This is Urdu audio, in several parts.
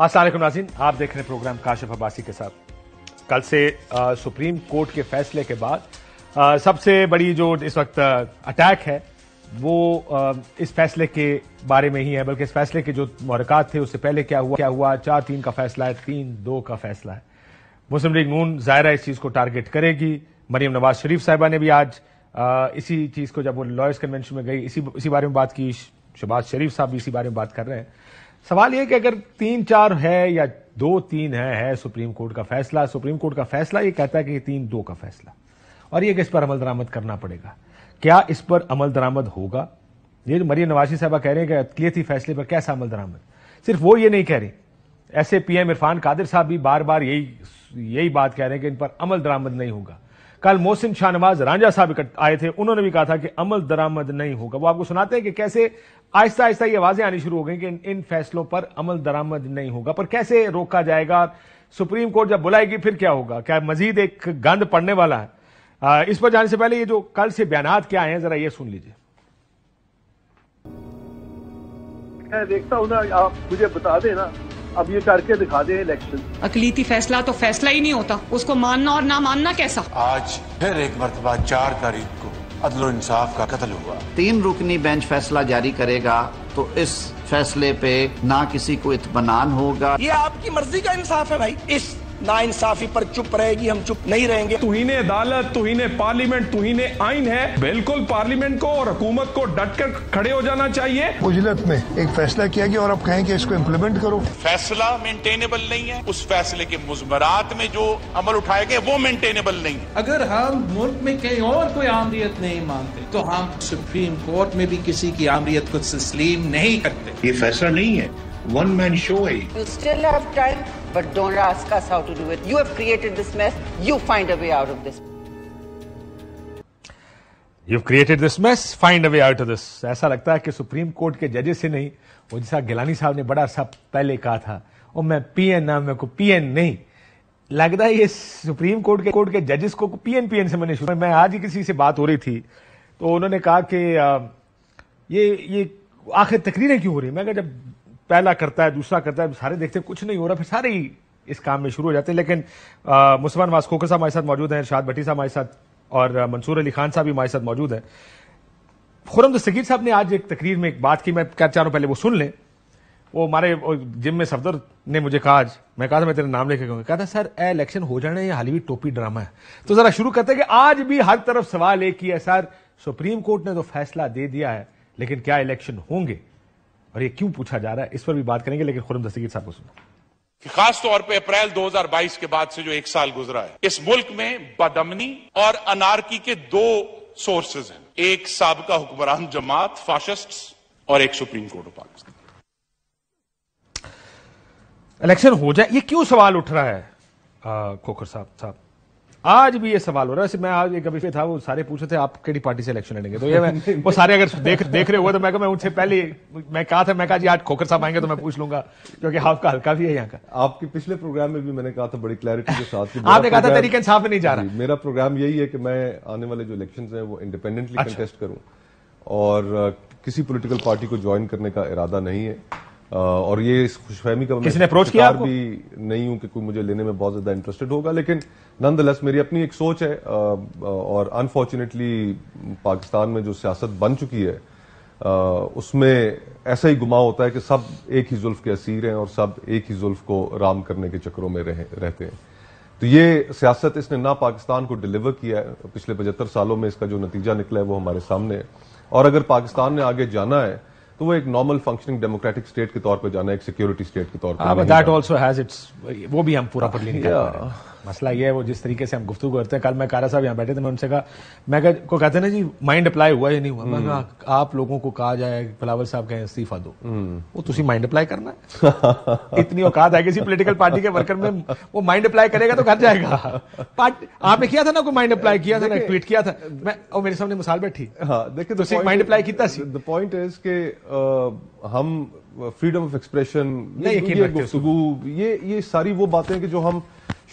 السلام علیکم ناظرین، آپ دیکھ رہے ہیں پروگرام کاشف عباسی کے ساتھ۔ کل سے سپریم کورٹ کے فیصلے کے بعد سب سے بڑی جو اس وقت اٹیک ہے وہ اس فیصلے کے بارے میں ہی ہے، بلکہ اس فیصلے کے جو محرکات تھے اس سے پہلے کیا ہوا 4-3 کا فیصلہ ہے، 3-2 کا فیصلہ ہے۔ مسلم لیگ نون ظاہرہ اس چیز کو ٹارگٹ کرے گی۔ مریم نواز شریف صاحبہ نے بھی آج اسی چیز کو، جب وہ لائرز کنونشن میں گئی، اسی بارے میں بات کی۔ شہباز شریف صاحب بھی اسی بارے میں بات کر رہے ہیں۔ سوال یہ کہ اگر 3-4 ہے یا 2-3 ہے سپریم کورٹ کا فیصلہ، سپریم کورٹ کا فیصلہ یہ کہتا ہے کہ یہ 3-2 کا فیصلہ، اور یہ کہ اس پر عمل درآمد کرنا پڑے گا۔ کیا اس پر عمل درآمد ہوگا؟ یہ جو مریم نواز صاحبہ کہہ رہے ہیں کہ اقلیتی فیصلے پر کیسا عمل درآمد، صرف وہ یہ نہیں کہہ رہے، ایسے پی ایم عرفان قادر صاحب بھی بار بار یہی بات کہہ رہے ہیں کہ ان پر عمل درآمد نہیں ہوگا۔ کل محسن شاہ نواز رانجھا صاحب آئے تھے، انہوں نے بھی کہا تھا کہ عمل درآمد نہیں ہوگا۔ وہ آپ کو سناتے ہیں کہ کیسے آہستہ آہستہ یہ آوازیں آنی شروع ہو گئی کہ ان فیصلوں پر عمل درآمد نہیں ہوگا، پر کیسے روکا جائے گا؟ سپریم کورٹ جب بلائے گی پھر کیا ہوگا؟ کیا مزید ایک گند پڑنے والا ہے؟ اس پر جانے سے پہلے یہ جو کل سے بیانات کیا ہیں ذرا یہ سن لیجیے۔ میں دیکھتا ہوں نا، آپ مجھے بتا دیں نا، اب یہ کر کے دکھا دیں الیکشن۔ اقلیتی فیصلہ تو فیصلہ ہی نہیں ہوتا، اس کو ماننا اور نہ ماننا کیسا؟ آج پھر ایک مرتبہ 4 تاریخ کو عدل و انصاف کا قتل ہوا۔ 3 رکنی بینچ فیصلہ جاری کرے گا تو اس فیصلے پہ نہ کسی کو اطمینان ہوگا۔ یہ آپ کی مرضی کا انصاف ہے بھائی، اس نا انصافی پر چپ رہے گی، ہم چپ نہیں رہیں گے۔ توہین عدالت، توہین پارلیمنٹ، توہین آئین ہے۔ بالکل پارلیمنٹ کو اور حکومت کو ڈٹ کر کھڑے ہو جانا چاہیے۔ عجلت میں ایک فیصلہ کیا گیا اور اب کہیں کہ اس کو امپلیمنٹ کرو۔ فیصلہ مینٹینیبل نہیں ہے، اس فیصلے کے مضمرات میں جو عمل اٹھائے گئے وہ مینٹینیبل نہیں ہے۔ اگر ہم ملک میں کہیں اور کوئی آمریت نہیں مانتے تو ہم سپریم کورٹ میں بھی کسی کی آمریت کو تسلیم نہیں کرتے۔ یہ فیصلہ نہیں ہے، ون مین شو ہے۔ You still have time, but don't ask us how to do it. You have created this mess. You find a way out of this. You've created this mess. Find a way out of this. ایسا لگتا ہے کہ سپریم کورٹ کے ججز سے نہیں، وہ جیسا گیلانی صاحب نے بڑا عرصہ پہلے کہا تھا، اور میں پی این نام میں کو پی این نہیں، لگتا ہے یہ سپریم کورٹ کے ججز کو پی این سے میں شروع۔ میں آج ہی کسی سے بات ہو رہی تھی تو انہوں نے کہا کہ یہ آخر تقریریں کیوں ہو رہی ہیں؟ میں کہا جب پہلا کرتا ہے دوسرا کرتا ہے سارے دیکھتے ہیں کچھ نہیں ہو رہا، پھر سارے ہی اس کام میں شروع ہو جاتے ہیں۔ لیکن مصطفیٰ نواز کھوکھر صاحب ہمارے ساتھ موجود ہیں، ارشاد بھٹی صاحب ہمارے ساتھ، اور منصور علی خان صاحب بھی ہمارے ساتھ موجود ہیں۔ خرم دستگیر صاحب نے آج ایک تقریر میں ایک بات کی، میں چاہوں پہلے وہ سن لیں۔ وہ ہمارے جم میں صفدر نے مجھے کہا، آج میں کہا تھا میں تیرے نام لے کے کہوں گا، کہا تھا سر الیکشن ہو جانا ہے یہ حالی بھی ٹوپی ڈرامہ ہے۔ تو ذرا شروع کرتے ہیں کہ آج بھی ہر طرف سوال ایک ہی ہے، سر سپریم کورٹ نے تو فیصلہ دے دیا ہے لیکن کیا الیکشن ہوں گے اور یہ کیوں پوچھا جا رہا ہے؟ اس پر بھی بات کریں گے، لیکن خرم دستگیر صاحب کو سنو۔ خاص طور پہ اپریل 2022 کے بعد سے جو 1 سال گزرا ہے، اس ملک میں بدامنی اور انارکی کے 2 سورسز ہیں، ایک سابقہ حکمران جماعت فاشسٹس اور ایک supreme court of Pakistan. Election ہو جائے، یہ کیوں سوال اٹھ رہا ہے کھوکھر صاحب؟ آج بھی یہ سوال ہو رہا ہے۔ ویسے میں آج ایک ابھی تھا، وہ سارے پوچھ رہے تھے آپ کیڑی پارٹی سے الیکشن لڑیں گے، تو یہ وہ سارے اگر دیکھ رہے ہوئے تو میں ان سے پہلے میں کہا تھا جی آج کھوکھر صاحب آئیں گے تو میں پوچھ لوں گا، کیونکہ آپ کا حلقہ بھی ہے یہاں کا۔ آپ کے پچھلے پروگرام میں بھی میں نے کہا تھا بڑی کلیئرٹی کے ساتھ، آپ نے کہا تھا تحریک انصاف میں نہیں جا رہا۔ میرا پروگرام یہی ہے کہ میں آنے والے جو الیکشنز ہیں وہ انڈیپینڈنٹلی کنٹیسٹ کروں، اور کسی پولیٹیکل پارٹی کو جوائن کرنے کا ارادہ نہیں ہے، اور یہ اس خوش فہمی کا کس نے اپروچ کیا آپ کو؟ بھی نہیں ہوں کہ کوئی مجھے لینے میں بہت زیادہ انٹرسٹڈ ہوگا، لیکن نان دا لیس میری اپنی ایک سوچ ہے، اور انفارچونیٹلی پاکستان میں جو سیاست بن چکی ہے اس میں ایسا ہی گما ہوتا ہے کہ سب ایک ہی زلف کے اسیر ہیں اور سب ایک ہی زلف کو رام کرنے کے چکروں میں رہتے ہیں۔ تو یہ سیاست اس نے نہ پاکستان کو ڈیلیور کیا ہے، پچھلے 75 سالوں میں اس کا جو نتیجہ نکلا ہے وہ ہمارے سامنے ہے، اور اگر پاکستان نے آگے جانا ہے تو وہ ایک نارمل فنکشننگ ڈیموکریٹک اسٹیٹ کے طور پہ جانا ہے، ایک سیکیورٹی اسٹیٹ کے طور پہ۔ دیٹ آلسو ہیز اٹس، وہ بھی ہم پورا پرلی نہیں کر پا رہے ہیں۔ مسئلہ یہ ہے وہ جس طریقے سے ہم گفتگو کرتے ہیں، کل میں کارا صاحب یہاں بیٹھے تھے، میں ان سے کہا، میں کو کہتے ہیں نا جی مائنڈ اپلائی ہوا یا نہیں ہوا، میں کہا آپ لوگوں کو کہا جائے بلاول صاحب کہیں استعفیٰ دو، وہ تسی مائنڈ اپلائی کرنا ہے؟ اتنی اوقات ہے کسی پولیٹیکل پارٹی کے ورکر میں، وہ مائنڈ اپلائی کرے گا تو گھر جائے گا۔ آپ نے کیا تھا نا، کوئی مائنڈ اپلائی کیا تھا نا، ٹویٹ کیا تھا، میں اور میرے سامنے مثال بیٹھی، ہاں دیکھیں تو مائنڈ اپلائی کیتا سی۔ the point is کہ ہم فریڈم آف ایکسپریشن، گفتگو، یہ ساری وہ باتیں کہ جو ہم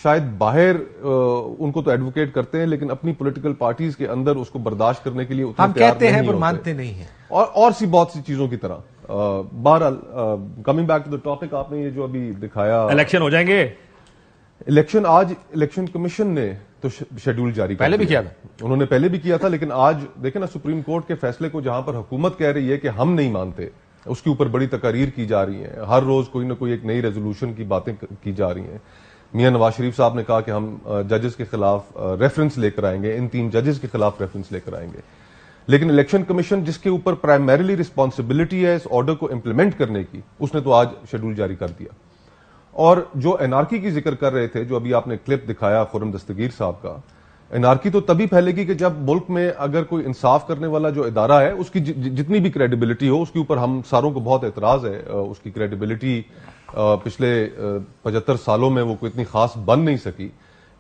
شاید باہر ان کو تو ایڈوکیٹ کرتے ہیں لیکن اپنی پولیٹیکل پارٹیز کے اندر اس کو برداشت کرنے کے لیے ہم کہتے ہیں پر مانتے نہیں ہیں، اور سی بہت سی چیزوں کی طرح. بہرحال coming back to the topic, آپ نے یہ جو ابھی دکھایا الیکشن ہو جائیں گے. الیکشن آج الیکشن کمیشن نے تو شیڈول جاری پہلے بھی کیا تھا، انہوں نے پہلے بھی کیا تھا، لیکن آج دیکھیں نا سپریم کورٹ کے فیصلے کو جہاں پر حکومت کہہ رہی ہے کہ ہم نہیں مانتے، اس کے اوپر بڑی تقاریر کی جا رہی ہیں، ہر روز کوئی نہ کوئی ایک نئی ریزولوشن کی باتیں کی جا رہی ہیں. میاں نواز شریف صاحب نے کہا کہ ہم ججز کے خلاف ریفرنس لے کر آئیں گے، ان 3 ججز کے خلاف ریفرنس لے کر آئیں گے. لیکن الیکشن کمیشن جس کے اوپر پرائمریلی رسپانسبلٹی ہے اس آرڈر کو امپلیمنٹ کرنے کی، اس نے تو آج شیڈول جاری کر دیا. اور جو انارکی کی ذکر کر رہے تھے، جو ابھی آپ نے کلپ دکھایا خرم دستگیر صاحب کا، انارکی تو تبھی پھیلے گی کہ جب ملک میں اگر کوئی انصاف کرنے والا جو ادارہ ہے اس کی جتنی بھی کریڈیبلٹی ہو، اس کے اوپر ہم ساروں کو بہت اعتراض ہے. اس کی کریڈیبلٹی پچھلے 75 سالوں میں وہ کوئی اتنی خاص بن نہیں سکی،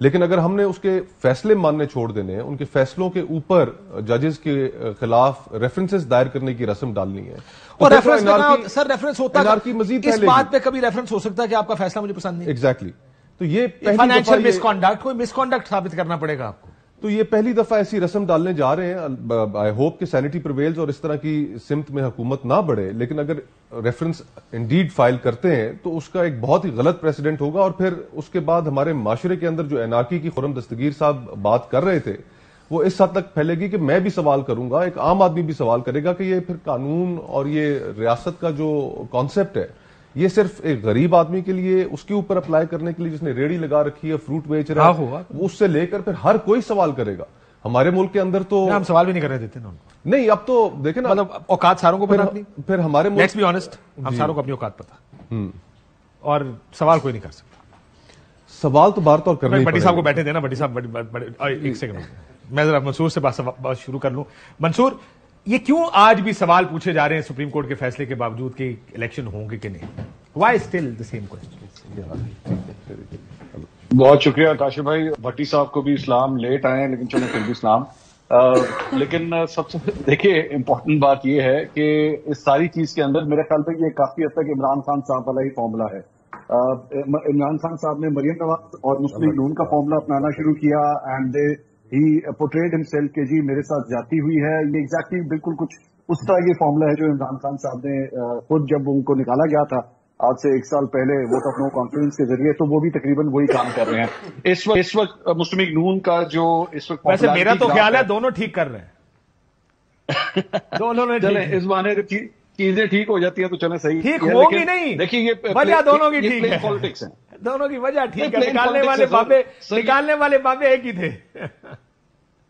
لیکن اگر ہم نے اس کے فیصلے ماننے چھوڑ دینے ہیں، ان کے فیصلوں کے اوپر ججز کے خلاف ریفرنسز دائر کرنے کی رسم ڈالنی ہے، اور ریفرنس ہوتا انارکی مزید اس بات پہ کبھی ریفرنس ہو سکتا ہے کہ آپ کا فیصلہ مجھے پسند نہیں. ایگزیکٹلی. تو یہ فائنینشیل مس کانڈکٹ، کوئی مس کانڈکٹ ثابت کرنا پڑے گا آپ کو. تو یہ پہلی دفعہ ایسی رسم ڈالنے جا رہے ہیں. آئی ہوپ کہ سینیٹی پرویلز اور اس طرح کی سمت میں حکومت نہ بڑھے، لیکن اگر ریفرنس انڈیڈ فائل کرتے ہیں تو اس کا ایک بہت ہی غلط پریسیڈنٹ ہوگا. اور پھر اس کے بعد ہمارے معاشرے کے اندر جو انارکی کی خرم دستگیر صاحب بات کر رہے تھے وہ اس حد تک پھیلے گی کہ میں بھی سوال کروں گا، ایک عام آدمی بھی سوال کرے گا کہ یہ پھر قانون اور یہ ریاست کا جو کانسیپٹ ہے یہ صرف ایک غریب آدمی کے لیے اس کے اوپر اپلائی کرنے کے لیے جس نے ریڑھی لگا رکھی ہے، فروٹ بیچ رہا ہے، وہ اس سے لے کر پھر ہر کوئی سوال کرے گا. ہمارے ملک کے اندر تو ہم سوال بھی نہیں کرنے دیتے نا ان کو. نہیں، اب تو دیکھیں نا، مطلب اوقات ساروں کو پھر ہمارے لیٹس بی آنےسٹ، ہم ساروں کو اپنی اوقات پتہ، اور سوال کوئی نہیں کر سکتا. سوال تو بار طور کرنا ہی بٹی صاحب کو بیٹھے دینا. بٹی صاحب ایک سیکنڈ میں ذرا منصور سے بات شروع کر لوں. منصور، یہ کیوں آج بھی سوال پوچھے جا رہے ہیں سپریم کورٹ کے فیصلے کے باوجود کہ الیکشن ہوں گے کہ نہیں؟ Why still the same question? بہت شکریہ کاشف بھائی. بھٹی صاحب کو بھی اسلام، لیٹ آئے ہیں لیکن چلیں پھر بھی اسلام. لیکن سب سے دیکھیے امپورٹنٹ بات یہ ہے کہ اس ساری چیز کے اندر میرے خیال پہ یہ کافی حد تک عمران خان صاحب والا ہی فارمولا ہے. عمران خان صاحب نے مریم نواز اور مسلم لیگ نون کا فارمولا اپنانا شروع کیا، اینڈ ہی پورٹریڈ ہمسیلف کہ جی میرے ساتھ جاتی ہوئی ہے. یہ ایگزیکٹلی بالکل کچھ اس طرح یہ فارمولا ہے جو عمران خان صاحب نے خود جب ان کو نکالا گیا تھا آج سے 1 سال پہلے ووٹ آف نو کانفیڈنس کے ذریعے، تو وہ بھی تقریباً وہی کام کر رہے ہیں اس وقت. مسلم لیگ نون کا جو اس وقت، ویسے میرا تو خیال ہے دونوں ٹھیک کر رہے ہیں. دونوں نے چلیں اس بہانے چیزیں ٹھیک ہو جاتی ہیں تو چلیں صحیح ٹھیک ہوگی نہیں. دیکھیے یہ وجہ دونوں کی ٹھیک ہے، پالیٹکس ہیں دونوں کی وجہ ٹھیک ہے. نکالنے والے بابے ایک ہی تھے.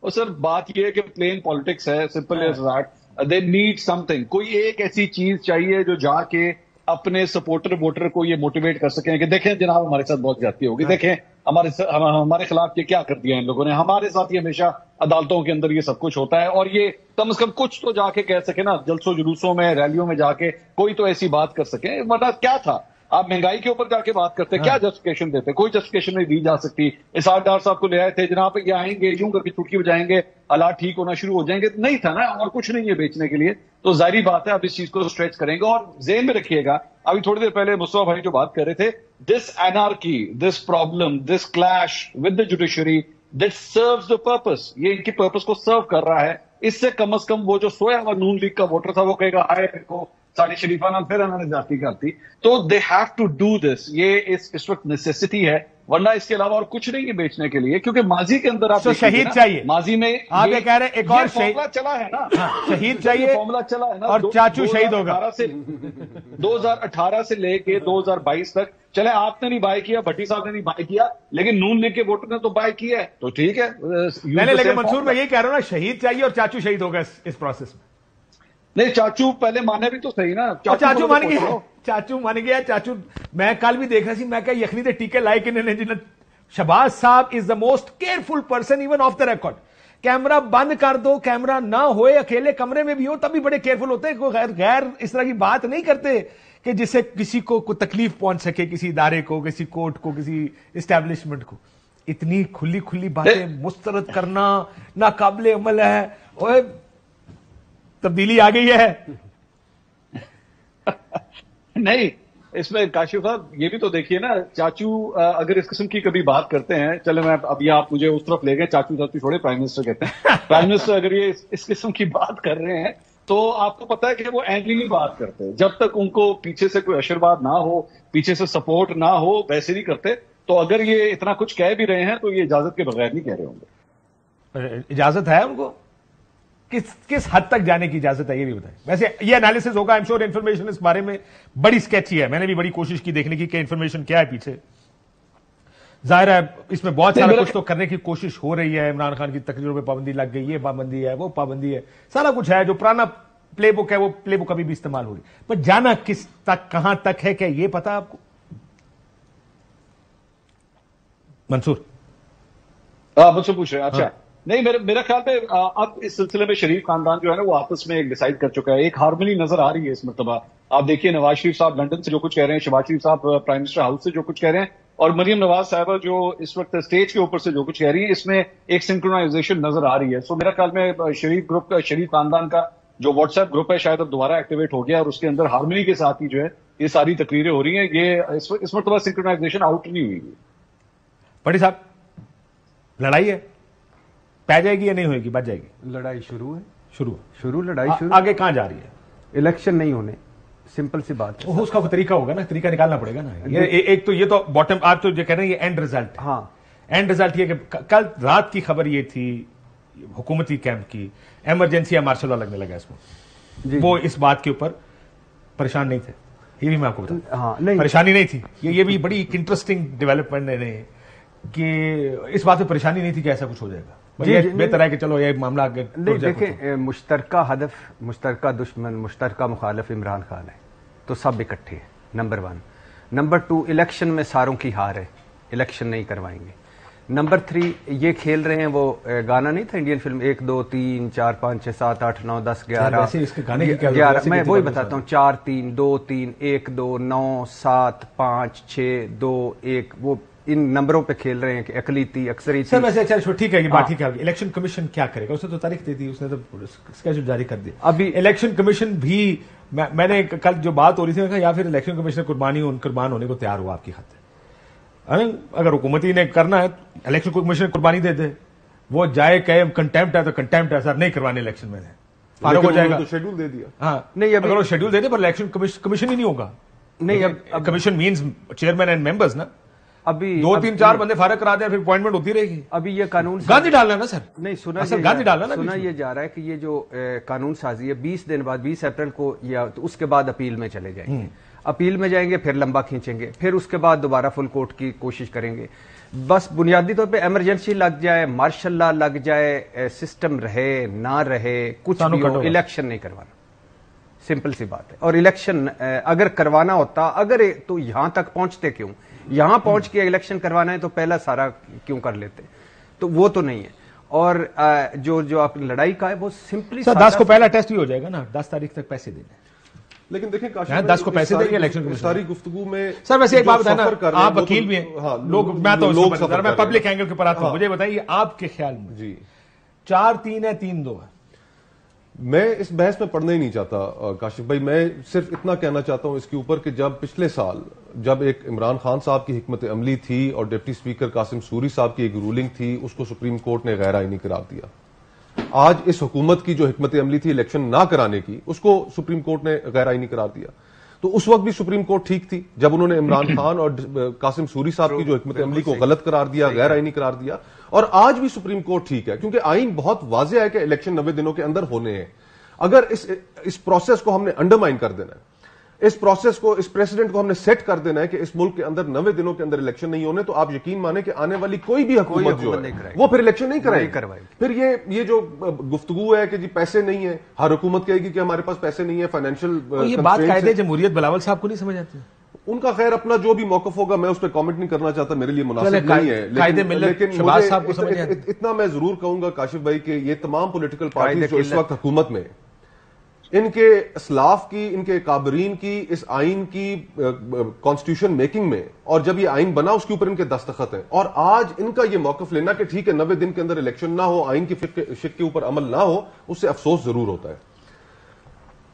اور سر بات یہ ہے کہ پلین پالیٹکس ہے، simple as that. They need some thing, کوئی ایک ایسی چیز چاہیے جو جا کے اپنے سپورٹر ووٹر کو یہ موٹیویٹ کر سکیں کہ دیکھیں جناب ہمارے ساتھ بہت زیادتی ہوگی، دیکھیں ہمارے خلاف یہ کیا کر دیا ان لوگوں نے، ہمارے ساتھ یہ ہمیشہ عدالتوں کے اندر یہ سب کچھ ہوتا ہے. اور یہ کم از کم کچھ تو جا کے کہہ سکے نا، جلسوں جلوسوں میں ریلیوں میں جا کے کوئی تو ایسی بات کر سکیں. ورنہ کیا تھا، آپ مہنگائی کے اوپر جا کے بات کرتے، کیا جسٹیفیکیشن دیتے؟ کوئی جسٹیفیکیشن نہیں دی جا سکتی. اسحاق ڈار صاحب کو لے آئے تھے، جناب یہ آئیں گے یوں کر کے چٹکی بجائیں گے حالات ٹھیک ہونا شروع ہو جائیں گے، نہیں تھا نا، اور کچھ نہیں ہے بیچنے کے لیے. تو ظاہری بات ہے اب اس چیز کو اسٹریچ کریں گے. اور ذہن میں رکھیے گا، ابھی تھوڑی دیر پہلے مصطفیٰ بھائی جو بات کر رہے تھے، this anarchy, this problem, this clash with the judiciary that serves the purpose, یہ ان کی پرپز کو سرو کر رہا ہے. اس سے کم از کم وہ جو سویا ہوا نون لیگ کا ووٹر تھا وہ کہے گا ہائے کو ساری شریفانہ پھر انہوں نے جاتی کرتی. تو they have to do this, یہ اس وقت نیسیسٹی ہے، ورنہ اس کے علاوہ اور کچھ نہیں ہے بیچنے کے لیے. کیونکہ ماضی کے اندر آپ شہید چاہیے، ماضی میں آپ یہ کہہ رہے ہیں ایک اور فارمولا چلا ہے نا، شہید چاہیے فارمولا چلا ہے نا، اور چاچو شہید ہوگا. 2018 سے لے کے 2022 تک چلے آپ نے نہیں بائی کیا، بھٹی صاحب نے نہیں بائی کیا، لیکن نون لیگ کے ووٹر نے تو بائی کیا ہے، تو ٹھیک ہے. لیکن منصور میں یہ کہہ رہا ہوں نا، شہید چاہیے اور چاچو شہید ہوگا اس پروسیس میں. نہیں چاچو پہلے مانے بھی تو صحیح نا، چاچو مان گیا، چاچو مان گیا. چاچو میں کل بھی دیکھ رہا سی، میں کہ یخنی دے ٹیکے لائے کہ انہوں نے. شہباز صاحب is the most careful person even off the record. Camera بند کر دو، کیمرہ نہ ہوئے، اکیلے کمرے میں بھی ہو تب بھی بڑے کیئرفل ہوتے ہیں. کوئی غیر اس طرح کی بات نہیں کرتے کہ جس سے کسی کو کوئی تکلیف پہنچ سکے، کسی ادارے کو، کسی کورٹ کو، کسی اسٹیبلشمنٹ کو. اتنی کھلی باتیں مسترد کرنا ناقابل عمل ہے. اوے تبدیلی آ گئی ہے. نہیں اس میں کاشف صاحب یہ بھی تو دیکھیے نا، چاچو اگر اس قسم کی کبھی بات کرتے ہیں، چلے میں اب یہ آپ مجھے اس طرف لے گئے، چاچو چھوڑے، پرائم منسٹر کہتے ہیں، پرائم منسٹر اگر یہ اس قسم کی بات کر رہے ہیں تو آپ کو پتا ہے کہ وہ اینگلی بات کرتے، جب تک ان کو پیچھے سے کوئی آشرواد نہ ہو، پیچھے سے سپورٹ نہ ہو، ویسے نہیں کرتے. تو اگر یہ اتنا کچھ کہہ بھی رہے ہیں تو یہ اجازت کے بغیر نہیں کہہ رہے ہوں گے. اجازت ہے ان کو؟ کس حد تک جانے کی اجازت ہے یہ بھی بتائیں. ویسے یہ انالیسس ہوگا، آئی ایم شیور انفارمیشن اس بارے میں بڑی اسکیچی ہے، میں نے بھی بڑی کوشش کی دیکھنے کی کہ انفارمیشن کیا ہے پیچھے. ظاہر ہے اس میں بہت سارا کچھ تو کرنے کی کوشش ہو رہی ہے، عمران خان کی تقریروں پہ پابندی لگ گئی، یہ پابندی ہے، وہ پابندی ہے، سارا کچھ ہے، جو پرانا پلے بک ہے وہ پلے بک ابھی بھی استعمال ہو رہی ہے. پر جانا کس تک، کہاں تک ہے، کہ یہ پتا آپ کو؟ منصور مجھ سے پوچھ رہے ہیں. اچھا نہیں، میرا خیال میں اب اس سلسلے میں شریف خاندان جو ہے نا وہ آپس میں ایک ڈیسائیڈ کر چکا ہے، ایک ہارمنی نظر آ رہی ہے اس مرتبہ. آپ دیکھیے نواز شریف صاحب لنڈن سے جو کچھ کہہ رہے ہیں، شہباز شریف صاحب پرائم منسٹر ہاؤس سے جو کچھ کہہ رہے ہیں، اور مریم نواز صاحبہ جو اس وقت اسٹیج کے اوپر سے جو کچھ کہہ رہی ہیں، اس میں ایک سنکرونائزیشن نظر آ رہی ہے. سو میرا خیال میں شریف خاندان کا جو واٹس ایپ گروپ ہے شاید اب دوبارہ ایکٹیویٹ ہو گیا، اور اس کے اندر ہارمنی کے ساتھ ہی جو ہے یہ ساری تقریریں ہو رہی ہیں. یہ اس مرتبہ سنکرونائزیشن آؤٹ نہیں ہوئی. بڑی صاحب لڑائی ہے، پہ جائے گی یا نہیں ہوئے گی، بچ جائے گی؟ لڑائی شروع ہے، شروع لڑائی شروع. آگے کہاں جا رہی ہے؟ الیکشن نہیں ہونے، سمپل سی بات ہے. اس کا طریقہ ہوگا نا، طریقہ نکالنا پڑے گا نا. ایک تو یہ تو باٹم، آپ تو جو کہہ رہے ہیں یہ اینڈ ریزلٹ. ہاں اینڈ ریزلٹ یہ کہ کل رات کی خبر یہ تھی حکومتی کیمپ کی، ایمرجنسی یا مارشل لا لگنے لگا اس میں. وہ اس بات کے اوپر پریشان نہیں تھے، یہ بھی میں آپ کو بتاؤں، پریشانی نہیں تھی. یہ بھی بڑی ایک انٹرسٹنگ ڈیولپمنٹ ہے کہ اس بات میں پریشانی نہیں تھی کہ ایسا کچھ ہو جائے گا. بہتر ہے کہ چلو یہ معاملہ آگے. دیکھیں، مشترکہ ہدف، مشترکہ دشمن، مشترکہ مخالف عمران خان ہے، تو سب اکٹھے ہیں. نمبر 1. نمبر 2، الیکشن میں ساروں کی ہار ہے، الیکشن نہیں کروائیں گے. نمبر 3، یہ کھیل رہے ہیں وہ گانا نہیں تھا انڈین فلم 1 2 3 4 5 6 7 8 9 10 11. میں وہی بتاتا ہوں، 4 3 2 3 1 2 9 7 5 6 2 1. وہ ان نمبروں پہ کھیل رہے ہیں کہ اقلیتی اکثریتی. سر ویسے اچھا ٹھیک ہے، یہ بات ٹھیک ہے. الیکشن کمیشن کیا کرے گا؟ اس نے تو تاریخ دے دی، اس نے تو اسکیجول جاری کر دیا. ابھی الیکشن کمیشن بھی، میں نے کل جو بات ہو رہی تھی میں کہا یا پھر الیکشن کمیشن قربان ہونے کو تیار ہوا آپ کی خط ہے. اگر حکومتی نے کرنا ہے الیکشن کمیشن قربانی دے دے، وہ جائے کہ کنٹیمپٹ ہے تو کنٹیمپٹ ہے، سر نہیں کروانے الیکشن میں فارغ ہو جائے گا. شیڈول دے دیا. ہاں نہیں، اگر وہ شیڈول دے دے پر الیکشن کمیشن ہی نہیں ہوگا. نہیں، اب commission means chairman and members نا. ابھی 2 3 4 بندے فارغ کرا دیں پھر اپوائنٹمنٹ ہوتی رہے گی. ابھی یہ قانون گاندھی ڈالنا نا سر. نہیں سنا، گاندھی ڈالنا نا. سنا یہ جا رہا ہے کہ یہ جو قانون سازی ہے 20 دن بعد، 20 اپریل کو یا اس کے بعد اپیل میں چلے جائیں گے. اپیل میں جائیں گے، پھر لمبا کھینچیں گے، پھر اس کے بعد دوبارہ فل کورٹ کی کوشش کریں گے. بس بنیادی طور پہ ایمرجنسی لگ جائے، مارشل لا لگ جائے، سسٹم رہے نہ رہے، کچھ بھی ہو، الیکشن نہیں کروانا. سمپل سی بات ہے. اور الیکشن اگر کروانا ہوتا، اگر تو یہاں تک پہنچتے کیوں؟ یہاں پہنچ کے الیکشن کروانا ہے تو پہلا سارا کیوں کر لیتے؟ تو وہ تو نہیں ہے. اور جو آپ نے لڑائی کا ہے وہ سمپلی 10 کو پہلا ٹیسٹ بھی ہو جائے گا نا، 10 تاریخ تک پیسے دینے. لیکن دیکھیں 10 کو پیسے دیں گے الیکشن ساری گفتگو میں. سر ویسے ایک بات بتائیں نا، آپ وکیل بھی ہیں لوگ، میں تو میں پبلک اینگل کے اوپر آتا ہوں، مجھے بتائیے آپ کے خیال میں جی 4-3 ہے 3-2 ہے؟ میں اس بحث میں پڑھنا ہی نہیں چاہتا کاشف بھائی. میں صرف اتنا کہنا چاہتا ہوں اس کے اوپر کہ جب پچھلے سال جب ایک عمران خان صاحب کی حکمت عملی تھی اور ڈپٹی اسپیکر قاسم سوری صاحب کی ایک رولنگ تھی، اس کو سپریم کورٹ نے غیر آئینی قرار دیا. آج اس حکومت کی جو حکمت عملی تھی الیکشن نہ کرانے کی، اس کو سپریم کورٹ نے غیر آئینی قرار دیا. تو اس وقت بھی سپریم کورٹ ٹھیک تھی جب انہوں نے عمران خان اور قاسم سوری صاحب کی جو حکمت عملی کو غلط قرار دیا، غیر آئینی قرار دیا. اور آج بھی سپریم کورٹ ٹھیک ہے کیونکہ آئین بہت واضح ہے کہ الیکشن 90 دنوں کے اندر ہونے ہیں. اگر اس پروسیس کو ہم نے انڈرمائن کر دینا ہے، اس پروسیس کو، اس پریسیڈنٹ کو ہم نے سیٹ کر دینا ہے کہ اس ملک کے اندر 90 دنوں کے اندر الیکشن نہیں ہونے، تو آپ یقین مانیں کہ آنے والی کوئی بھی حکومت جو ہے وہ پھر الیکشن نہیں کرائے گی. پھر یہ جو گفتگو ہے کہ جی پیسے نہیں ہیں، ہر حکومت کہے گی کہ ہمارے پاس پیسے نہیں ہیں، فائنینشیل. یہ بات قائد جمہوریت بلاول صاحب کو نہیں سمجھ آتی؟ ان کا خیر اپنا جو بھی موقف ہوگا میں اس پہ کامنٹ نہیں کرنا چاہتا، میرے لیے مناسب نہیں ہے. لیکن اتنا میں ضرور کہوں گا کاشف بھائی کہ یہ تمام پولیٹیکل پارٹیز جو اس وقت حکومت میں، ان کے اسلاف کی، ان کے کابرین کی، اس آئین کی کانسٹیٹیوشن میکنگ میں، اور جب یہ آئین بنا اس کے اوپر ان کے دستخط ہیں، اور آج ان کا یہ موقف لینا کہ ٹھیک ہے 90 دن کے اندر الیکشن نہ ہو، آئین کی شک کے اوپر عمل نہ ہو، اس سے افسوس ضرور ہوتا ہے.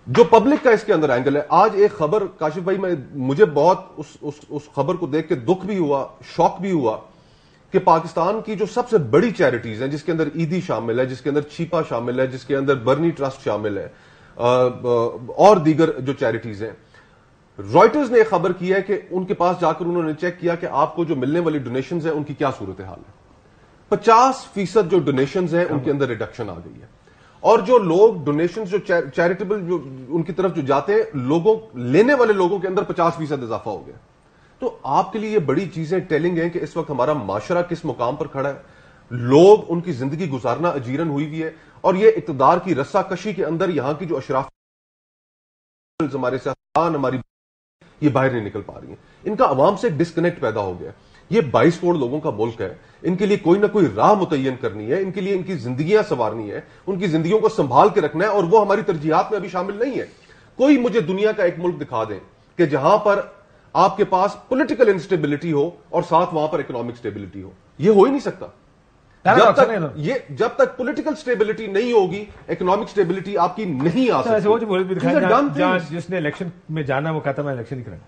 جو پبلک کا اس کے اندر اینگل ہے. آج ایک خبر کاشف بھائی مجھے بہت اس خبر کو دیکھ کے دکھ بھی ہوا, شوق بھی ہوا کہ پاکستان کی جو سب سے بڑی چیریٹیز ہیں, جس کے اندر عیدی شامل ہے, جس کے اندر چھیپا شامل ہے, جس کے اندر برنی ٹرسٹ شامل ہے اور دیگر جو چیریٹیز ہیں, رائٹرز نے ایک خبر کی ہے کہ ان کے پاس جا کر انہوں نے چیک کیا کہ آپ کو جو ملنے والی ڈونیشنز ہیں ان کی کیا صورتحال ہے. 50% جو ڈونیشنز ہیں ان کے اندر ریڈکشن آ گئی ہے, اور جو لوگ ڈونیشنز جو چیریٹیبل جو ان کی طرف جو جاتے ہیں, لوگوں لینے والے لوگوں کے اندر 50% اضافہ ہو گیا. تو آپ کے لیے یہ بڑی چیزیں ٹیلنگ ہیں کہ اس وقت ہمارا معاشرہ کس مقام پر کھڑا ہے. لوگ ان کی زندگی گزارنا اجیرن ہوئی ہوئی ہے, اور یہ اقتدار کی رسا کشی کے اندر یہاں کی جو اشراف ہمارے سیاستدان ہماری یہ باہر نہیں نکل پا رہی ہیں. ان کا عوام سے ڈسکنیکٹ پیدا ہو گیا. یہ 22 کروڑ لوگوں کا ملک ہے, ان کے لیے کوئی نہ کوئی راہ متعین کرنی ہے, ان کے لیے ان کی زندگیاں سنوارنی ہے, ان کی زندگیوں کو سنبھال کے رکھنا ہے, اور وہ ہماری ترجیحات میں ابھی شامل نہیں ہے. کوئی مجھے دنیا کا ایک ملک دکھا دیں کہ جہاں پر آپ کے پاس پولیٹیکل انسٹیبلٹی ہو اور ساتھ وہاں پر اکنامک سٹیبلٹی ہو. یہ ہو ہی نہیں سکتا. جب تک پولیٹیکل سٹیبلٹی نہیں ہوگی, اکنامک سٹیبلٹی آپ کی نہیں آ سکتی. جس نے الیکشن میں جانا وہ کہتا میں الیکشن نہیں کرنا,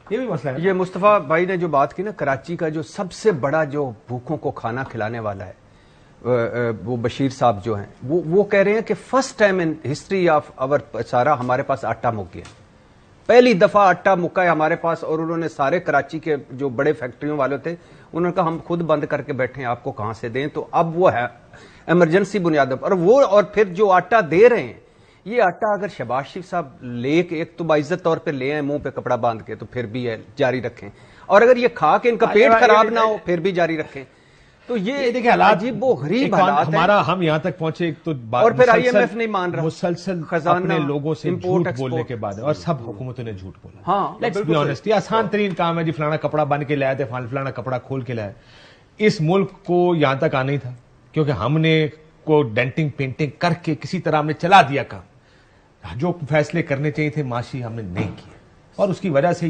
یہ بھی مسئلہ ہے. یہ مصطفیٰ بھائی نے جو بات کی نا, کراچی کا جو سب سے بڑا جو بھوکوں کو کھانا کھلانے والا ہے وہ بشیر صاحب جو ہیں, وہ کہہ رہے ہیں کہ first time in history of اور سارا ہمارے پاس آٹا مک گیا. پہلی دفعہ آٹا مکا ہے ہمارے پاس, اور انہوں نے سارے کراچی کے جو بڑے فیکٹریوں والے تھے انہوں نے کہا ہم خود بند کر کے بیٹھے ہیں, آپ کو کہاں سے دیں. تو اب وہ ہے ایمرجنسی بنیادوں پر, اور پھر جو آٹا دے رہے ہیں, یہ آٹا اگر شہباز شریف صاحب لے کے ایک تو باعزت طور پہ لے آئیں منہ پہ کپڑا باندھ کے تو پھر بھی ہے جاری رکھیں, اور اگر یہ کھا کے ان کا پیٹ خراب نہ ہو پھر بھی جاری رکھیں. تو یہ دیکھیں عجیب و غریب حالات ہمارا, ہم یہاں تک پہنچے ایک تو اور پھر آئی ایم ایف نہیں مان رہا, مسلسل اپنے لوگوں سے جھوٹ بولنے کے بعد, اور سب حکومتوں نے جھوٹ بولا. ہاں لیٹس بی آنیسٹ, یہ آسان ترین کام ہے جی, فلانا کپڑا بن کے لائے تھے, فلانا کپڑا کھول کے لائے. اس ملک کو یہاں تک آنا ہی تھا کیونکہ ہم نے کو ڈینٹنگ پینٹنگ کر کے کسی طرح ہم نے چلا دیا کام. جو فیصلے کرنے چاہیے تھے معاشی ہم نے نہیں کیے, اور اس کی وجہ سے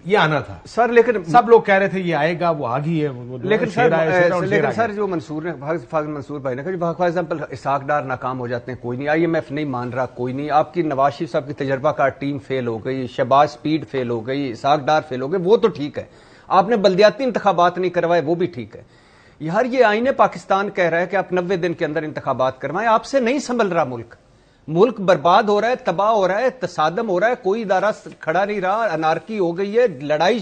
یہ آنا تھا سر. لیکن سب لوگ کہہ رہے تھے یہ آئے گا, وہ آ گئی ہے. لیکن سر جو فاضل منصور بھائی نے کہا, فار ایگزامپل اسحاق ڈار ناکام ہو جاتے ہیں, کوئی نہیں, آئی ایم ایف نہیں مان رہا, کوئی نہیں, آپ کی نواز شریف صاحب کی تجربہ کار ٹیم فیل ہو گئی, شہباز سپیڈ فیل ہو گئی, اسحاق ڈار فیل ہو گئے, وہ تو ٹھیک ہے. آپ نے بلدیاتی انتخابات نہیں کروائے, وہ بھی ٹھیک ہے. یار یہ آئین پاکستان کہہ رہا ہے کہ آپ 90 دن کے اندر انتخابات کروائیں. آپ سے نہیں سنبھل رہا ملک برباد ہو رہا ہے, تباہ ہو رہا ہے, تصادم ہو رہا ہے, کوئی ادارہ کھڑا نہیں رہا, انارکی ہو گئی ہے, لڑائی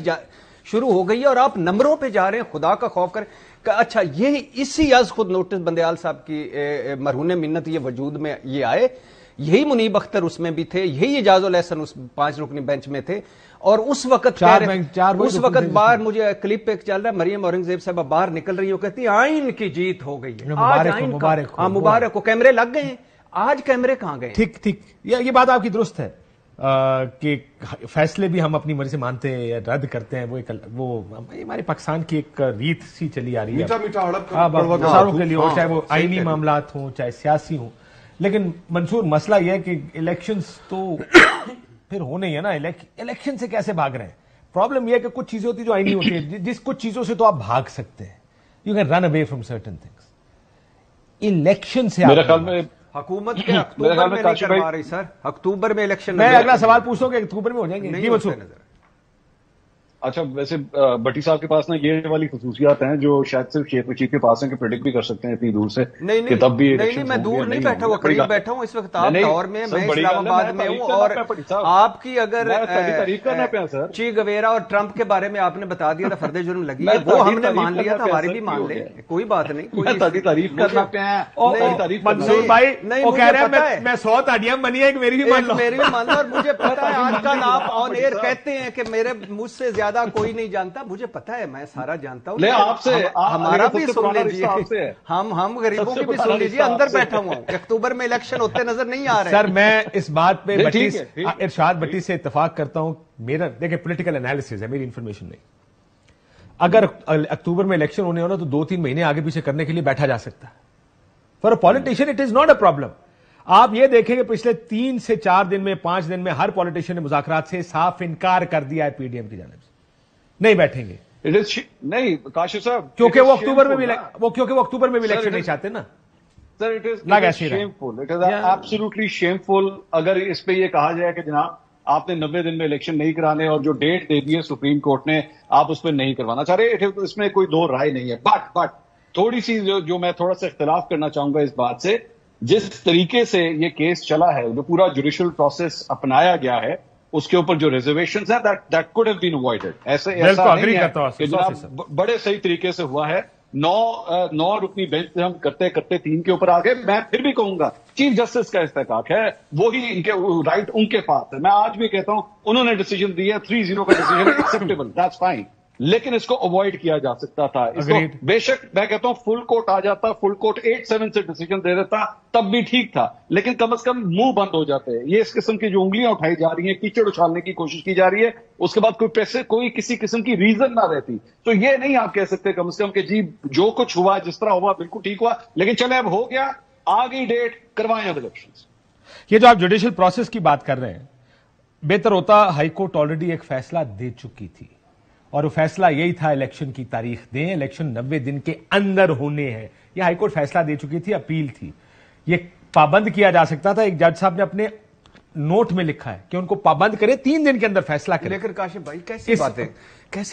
شروع ہو گئی ہے, اور آپ نمبروں پہ جا رہے ہیں. خدا کا خوف کریں. اچھا یہ اسی از خود نوٹس بندیال صاحب کی مرہون منت یہ وجود میں یہ آئے, یہی منیب اختر اس میں بھی تھے, یہی اعجاز الحسن اس 5 رکنی بینچ میں تھے, اور اس وقت باہر مجھے کلپ پہ چل رہا ہے, مریم اورنگزیب صاحب باہر نکل رہی ہو, کہتی آئین کی جیت ہو گئی ہے. مبارک ہو, کیمرے لگ گئے ہیں. آج کیمرے کہاں گئے؟ ٹھیک یہ بات آپ کی درست ہے کہ فیصلے بھی ہم اپنی مرضی سے مانتے ہیں یا رد کرتے ہیں. وہ ہمارے پاکستان کی ایک ریت سی چلی آ رہی ہے ساروں کے لیے, چاہے وہ آئینی معاملات ہوں چاہے سیاسی ہوں. لیکن منصور مسئلہ یہ ہے کہ الیکشنز تو پھر ہونے ہی ہے نا. الیکشن سے کیسے بھاگ رہے ہیں؟ پرابلم یہ ہے کہ کچھ چیزیں ہوتی جو آئینی ہوتی ہیں, جس کچھ چیزوں سے تو آپ بھاگ سکتے ہیں. You can run away from certain things. Election سے میرے خیال میں حکومت کے اکتوبر میں نہیں کروا رہی سر, اکتوبر میں الیکشن. میں اگلا سوال پوچھتا ہوں کہ اکتوبر میں ہو جائیں گے. اچھا ویسے بٹی صاحب کے پاس نا یہ والی خصوصیات ہیں جو شاید صرف شیخ چیف کے پاس ہیں کہ پریڈکٹ بھی کر سکتے ہیں اتنی دور سے. نہیں تب بھی میں دور نہیں بیٹھا ہوا, قریب بیٹھا ہوں اس وقت. آپ لاہور میں, میں اسلام آباد میں ہوں, اور آپ کی اگر چی گویرا اور ٹرمپ کے بارے میں آپ نے بتا دیا تھا فرد جرم لگی ہے, وہ ہم نے مان لیا تھا, ہماری بھی مان لے, کوئی بات نہیں. منصور بھائی وہ کہہ رہے ہیں میں 100 تاڑیاں بنی ہے, میری بھی مان لو. اور مجھے پتا ہے آج کل آپ آن ایئر کہتے ہیں کہ میرے مجھ سے زیادہ کوئی نہیں جانتا, مجھے پتا ہے, میں سارا جانتا ہوں. آپ سے ہمارا بھی سن لیجیے, ہم غریبوں کی بھی سن لیجیے. اندر بیٹھا ہوا ہوں, اکتوبر میں الیکشن ہوتے نظر نہیں آ رہے. سر میں اس بات پہ ارشاد بٹی سے اتفاق کرتا ہوں. میرا دیکھیں پولیٹیکل انالیسز ہے, میری انفارمیشن نہیں. اگر اکتوبر میں الیکشن ہونے ہونا تو 2-3 مہینے آگے پیچھے کرنے کے لیے بیٹھا جا سکتا ہے. For a politician it is not a problem. آپ یہ دیکھیں کہ پچھلے 3 سے 4 دن میں 5 دن میں ہر پالیٹیشین نے مذاکرات سے صاف انکار کر دیا ہے پی ڈی ایم کی جانب سے. نہیں بیٹھیں گے نہیں کاشف صاحب, کیونکہ وہ اکتوبر میں بھی الیکشن نہیں چاہتے نا. Sir it is shameful, it is absolutely shameful اگر اس پہ یہ کہا جائے کہ جناب آپ نے 90 دن میں الیکشن نہیں کرانے اور جو ڈیٹ دے دی ہے سپریم کورٹ نے آپ اس پہ نہیں کروانا چاہ رہے، اس میں کوئی دو رائے نہیں ہے. بٹ تھوڑی سی جو میں تھوڑا سا اختلاف کرنا چاہوں گا اس بات سے، جس طریقے سے یہ کیس چلا ہے، جو پورا جوڈیشل پروسیس اپنایا گیا ہے، اس کے اوپر جو ریزرویشنز ہیں that could have been avoided. ایسا نہیں ہے کہ جناب بڑے صحیح طریقے سے ہوا ہے. 9 رکنی بینچ سے ہم کرتے کرتے 3 کے اوپر آ گئے. میں پھر بھی کہوں گا چیف جسٹس کا استحقاق ہے، وہی ان کے رائٹ ان کے پاس ہے. میں آج بھی کہتا ہوں انہوں نے ڈیسیجن دیا 3-0 کا ڈیسیجن ایکسیپٹیبل، دیٹس فائن، لیکن اس کو اوائڈ کیا جا سکتا تھا. اس کو بے شک میں کہتا ہوں فل کورٹ آ جاتا، فل کورٹ 8-7 سے ڈیسیجن دے دیتا تب بھی ٹھیک تھا، لیکن کم از کم منہ بند ہو جاتے. یہ اس قسم کی جو انگلیاں اٹھائی جا رہی ہیں، کیچڑ اچھالنے کی کوشش کی جا رہی ہے، اس کے بعد کوئی کسی قسم کی ریزن نہ رہتی، تو یہ نہیں آپ کہہ سکتے کم از کم کہ جی جو کچھ ہوا جس طرح ہوا بالکل ٹھیک ہوا، لیکن چلے اب ہو گیا، آ گئی ڈیٹ، کروائیں اب الیکشنز. یہ جو آپ جوڈیشل پروسیس کی بات کر رہے ہیں، بہتر ہوتا ہائی کورٹ آلریڈی ایک فیصلہ دے چکی تھی، اور وہ فیصلہ یہی تھا الیکشن کی تاریخ دیں، الیکشن 90 دن کے اندر ہونے ہیں. یہ ہائی کورٹ فیصلہ دے چکی تھی، اپیل تھی. یہ پابند کیا جا سکتا تھا. ایک جج صاحب نے اپنے نوٹ میں لکھا ہے کہ ان کو پابند کرے، 3 دن کے اندر فیصلہ کرے. لیکن کاشف بھائی کیسی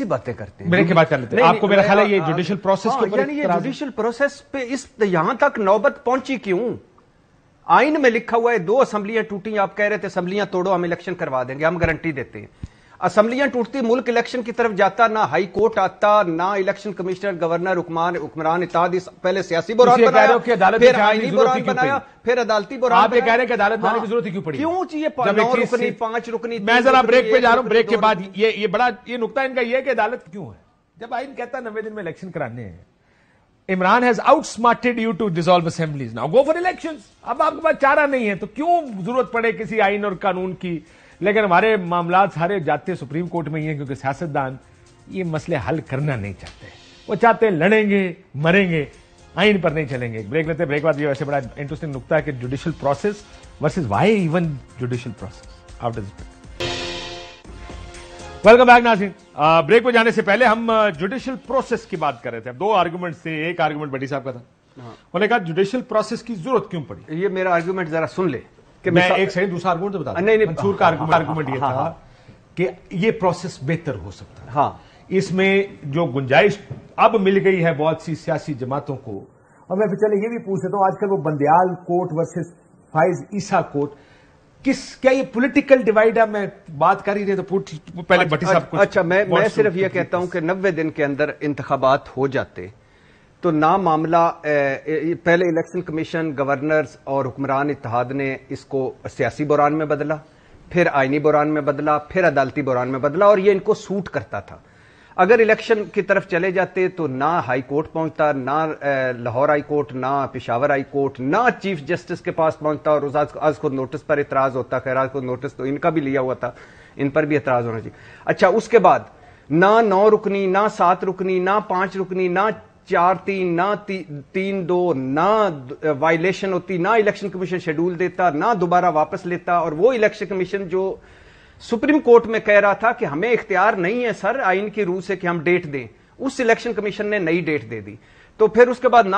باتیں کرتے ہیں؟ بریک کے بعد کر لیتے ہیں. آپ کو میرا خیال ہے یہ جوڈیشل پروسیس کے اوپر، یعنی یہ جوڈیشل پروسیس پہ یہاں تک نوبت پہنچی کیوں؟ آئین میں لکھا ہوا ہے 2 اسمبلیاں ٹوٹی، آپ کہہ رہے تھے اسمبلیاں توڑو ہم الیکشن کروا دیں گے، ہم گارنٹی دیتے ہیں. اسمبلیاں ٹوٹتی، ملک الیکشن کی طرف جاتا، نہ ہائی کورٹ آتا، نہ الیکشن کمشنر، گورنر، حکمران اتحاد، پہلے سیاسی بحران بنایا، پھر آئینی بحران بنایا، پھر عدالتی بحران. آپ یہ کہہ رہے ہیں کہ عدالت بنانے کی ضرورت کیوں پڑی؟ کیوں چاہیے 9 رکنی 5 رکنی؟ میں ذرا بریک پہ جا رہا ہوں. بریک کے بعد یہ نقطہ ان کا یہ ہے کہ عدالت کیوں ہے؟ جب آئین کہتا ہے 90 دن میں الیکشن کرانے ہیں. Imran has outsmarted you to dissolve assemblies, now go for elections. اب آپ کے پاس چارہ نہیں ہے تو کیوں ضرورت پڑے کسی آئین اور قانون کی؟ لیکن ہمارے معاملات سارے جاتے سپریم کورٹ میں ہی ہیں، کیونکہ سیاستدان یہ مسئلے حل کرنا نہیں چاہتے. وہ چاہتے ہیں لڑیں گے، مریں گے، آئین پر نہیں چلیں گے. بریک لیتے، بریک بعد یہ ویسے بڑا انٹرسٹنگ نقطہ ہے کہ judicial process versus why even judicial process. After this break welcome back ناظرین. بریک پہ جانے سے پہلے ہم جوڈیشل پروسیس کی بات کر رہے تھے. اب 2 آرگومنٹس تھے. ایک آرگومنٹ بٹی صاحب کا تھا، انہوں نے کہا جوڈیشل پروسیس کی ضرورت کیوں پڑی. یہ میرا آرگومنٹ ذرا سن لے کہ میں ایک سیکنڈ دوسرا آرگومنٹ بتا دوں. منصور کا آرگومنٹ یہ تھا کہ یہ پروسیس بہتر ہو سکتا ہے. ہاں، اس میں جو گنجائش اب مل گئی ہے بہت سی سیاسی جماعتوں کو. اور میں چلے یہ بھی پوچھ لیتا ہوں، آج کل وہ بندیال کورٹ ورسز فائز عیسیٰ کورٹ، کیا یہ پولیٹیکل ڈیوائیڈ ہے؟ میں بات کر ہی رہے تو پہلے بٹی صاحب. اچھا، میں صرف یہ کہتا ہوں کہ 90 دن کے اندر انتخابات ہو جاتے تو نہ معاملہ پہلے الیکشن کمیشن، گورنرز اور حکمران اتحاد نے اس کو سیاسی بحران میں بدلا، پھر آئینی بحران میں بدلا، پھر عدالتی بحران میں بدلا، اور یہ ان کو سوٹ کرتا تھا. اگر الیکشن کی طرف چلے جاتے تو نہ ہائی کورٹ پہنچتا، نہ لاہور ہائی کورٹ، نہ پشاور ہائی کورٹ، نہ چیف جسٹس کے پاس پہنچتا، اور آج خود نوٹس پر اعتراض ہوتا. خیر آج خود نوٹس تو ان کا بھی لیا ہوا تھا، ان پر بھی اعتراض ہونا چاہیے. اچھا، اس کے بعد نہ 9 رکنی، نہ 7 رکنی، نہ 5 رکنی، نہ 4-3، نہ 3-2، نہ وائلیشن ہوتی، نہ الیکشن کمیشن شیڈول دیتا، نہ دوبارہ واپس لیتا. اور وہ الیکشن کمیشن جو سپریم کورٹ میں کہہ رہا تھا کہ ہمیں اختیار نہیں ہے سر آئین کی روح سے کہ ہم ڈیٹ دیں، اس الیکشن کمیشن نے نئی ڈیٹ دے دی. تو پھر اس کے بعد نہ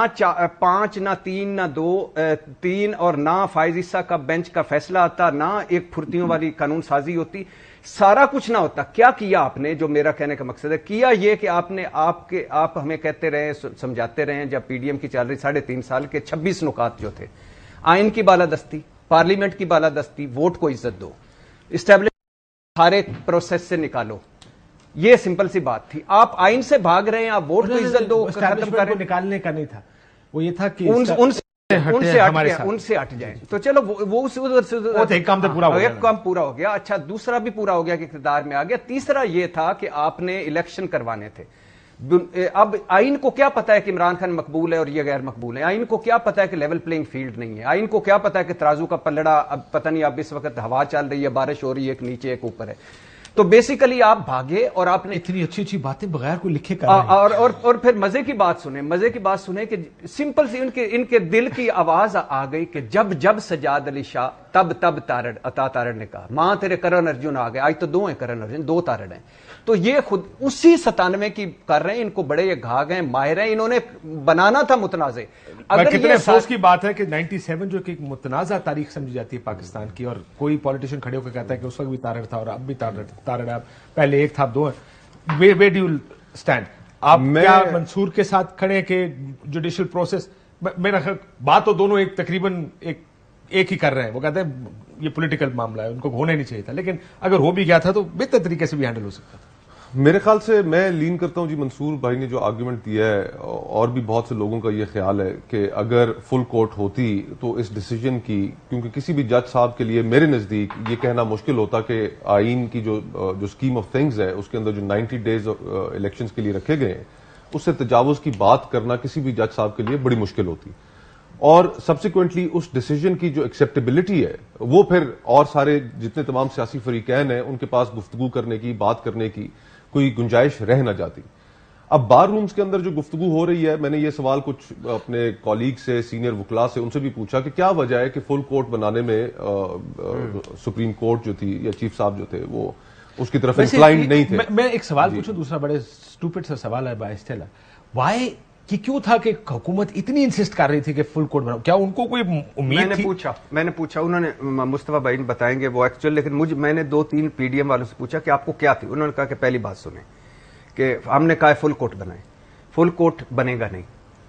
5، نہ 3، نہ 2، اور نہ فائز عیسیٰ کا بینچ کا فیصلہ آتا، نہ ایک پھرتیوں والی قانون سازی ہوتی. سارا کچھ نہ ہوتا. کیا کیا آپ نے؟ جو میرا کہنے کا مقصد ہے، کیا یہ کہ آپ ہمیں کہتے رہے، سمجھاتے رہے جب پی ڈی ایم کی چل رہی 3.5 سال کے 26 نکات جو تھے، آئین کی بالادستی، پارلیمنٹ کی بالادستی، ووٹ کو عزت دو، اسٹیبلش سارے پروسیس سے نکالو. یہ سمپل سی بات تھی. آپ آئین سے بھاگ رہے ہیں، آپ ووٹ کو عزت دو، ختم کریں. نکالنے کا نہیں تھا، وہ یہ تھا کہ ان سے ہٹ جائیں. تو چلو وہ ایک کام پورا ہو گیا. اچھا، دوسرا بھی پورا ہو گیا کہ اقتدار میں آ گیا. تیسرا یہ تھا کہ آپ نے الیکشن کروانے تھے. اب آئین کو کیا پتا ہے کہ عمران خان مقبول ہے اور یہ غیر مقبول ہے؟ آئین کو کیا پتا ہے کہ لیول پلینگ فیلڈ نہیں ہے؟ آئین کو کیا پتا ہے کہ ترازو کا پلڑا اب پتہ نہیں، اب اس وقت ہوا چل رہی ہے، بارش ہو رہی ہے، ایک نیچے ایک اوپر ہے. تو بیسیکلی آپ بھاگے اور آپ نے اتنی اچھی اچھی باتیں بغیر کوئی لکھے کر رہے ہیں. اور پھر مزے کی بات سنیں کہ سمپل سی ان کے دل کی آواز آ گئی کہ جب سجاد علی شاہ تب عطا تارڑ نے کہا ماں تیرے کرن ارجن آ گئے, آج تو 2 ہیں کرن ارجن, 2 تارڑ ہیں. تو یہ خود اسی 97 کی کر رہے ہیں, ان کو بڑے یہ گھاگ ہیں, ماہر ہیں, انہوں نے بنانا تھا متنازع. اگر کتنے افسوس کی بات ہے کہ 97 جو کہ ایک متنازع تاریخ سمجھی جاتی ہے پاکستان کی, اور کوئی پولیٹیشین کھڑے ہو کے کہتا ہے کہ اس وقت بھی تارڑ تھا اور اب بھی تارڑ ہے, پہلے 1 تھا اب 2 ہیں. Where do you stand? آپ کیا منصور کے ساتھ کھڑے کہ جوڈیشل پروسیس, میرا خیال بات تو دونوں ایک تقریباً ایک ہی کر رہے ہیں, وہ کہتے ہیں یہ پولیٹیکل معاملہ ہے, ان کو ہونا نہیں چاہیے تھا, لیکن اگر ہو بھی گیا تھا تو بہتر طریقے سے بھی ہینڈل ہو سکتا تھا. میرے خیال سے میں لین کرتا ہوں جی منصور بھائی نے جو آرگیومنٹ دیا ہے, اور بھی بہت سے لوگوں کا یہ خیال ہے کہ اگر فل کورٹ ہوتی تو اس ڈیسیجن کی, کیونکہ کسی بھی جج صاحب کے لیے میرے نزدیک یہ کہنا مشکل ہوتا کہ آئین کی جو اسکیم آف تھنگز ہے اس کے اندر جو 90 ڈیز الیکشنز کے لیے رکھے گئے ہیں اس سے تجاوز کی بات کرنا کسی بھی جج صاحب کے لیے بڑی مشکل ہوتی. اور سبسیکوینٹلی اس ڈیسیجن کی جو ایکسیپٹیبلٹی ہے وہ پھر اور سارے جتنے تمام سیاسی فریقین ہیں ان کے پاس گفتگو کرنے کی, بات کرنے کی کوئی گنجائش رہ نہ جاتی. اب بار رومز کے اندر جو گفتگو ہو رہی ہے, میں نے یہ سوال کچھ اپنے کولیگ سے, سینئر وکلاء سے, ان سے بھی پوچھا کہ کیا وجہ ہے کہ فل کورٹ بنانے میں سپریم کورٹ جو تھی یا چیف صاحب جو تھے وہ اس کی طرف انکلائنڈ نہیں تھے. میں ایک سوال پوچھوں, دوسرا بڑے اسٹوپڈ سا سوال ہے باعث تھا, وائی کہ کیوں تھا کہ حکومت اتنی انسسٹ کر رہی تھی کہ فل کورٹ بناؤ؟ کیا ان کو کوئی امید تھی؟ میں نے پوچھا, انہوں نے مصطفیٰ بھائی بتائیں گے وہ ایکچوئل, لیکن میں نے 2-3 پی ڈی ایم والوں سے پوچھا کہ آپ کو کیا تھی. انہوں نے کہا کہ پہلی بات سنیں کہ ہم نے کہا فل کورٹ بنائیں, فل کورٹ بنے گا نہیں,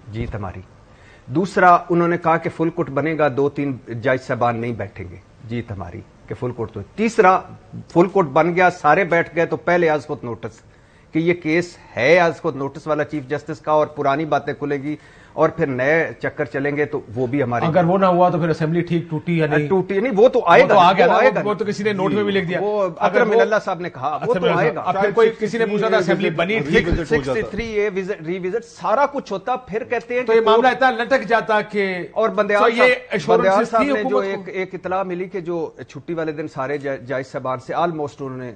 جیت ہماری. دوسرا انہوں نے کہا کہ فل کورٹ بنے گا 2-3 جج صاحبان نہیں بیٹھیں گے, جیت ہماری کہ فل کورٹ تو. تیسرا فل کورٹ بن گیا, سارے بیٹھ گئے تو پہلے آج خود نوٹس کہ یہ کیس ہے آج خود نوٹس والا چیف جسٹس کا, اور پرانی باتیں کھلے گی اور پھر نئے چکر چلیں گے, تو وہ بھی ہماری. اگر وہ نہ ہوا تو پھر اسمبلی ٹھیک ٹوٹی یا نہیں ٹوٹی نہیں, وہ تو آئے گا, وہ تو کسی نے نوٹ میں بھی لکھ دیا, وہ اکرم من اللہ صاحب نے کہا وہ تو آئے گا. اب پھر کوئی کسی نے پوچھا تھا اسمبلی بنی ٹھیک, 63A ری وزٹ سارا کچھ ہوتا, پھر کہتے ہیں تو یہ معاملہ اتنا لٹک جاتا کہ. اور بندیال صاحب نے جو ایک اطلاع ملی کہ جو چھٹی والے دن سارے جج صاحبان سے آلموسٹ انہوں نے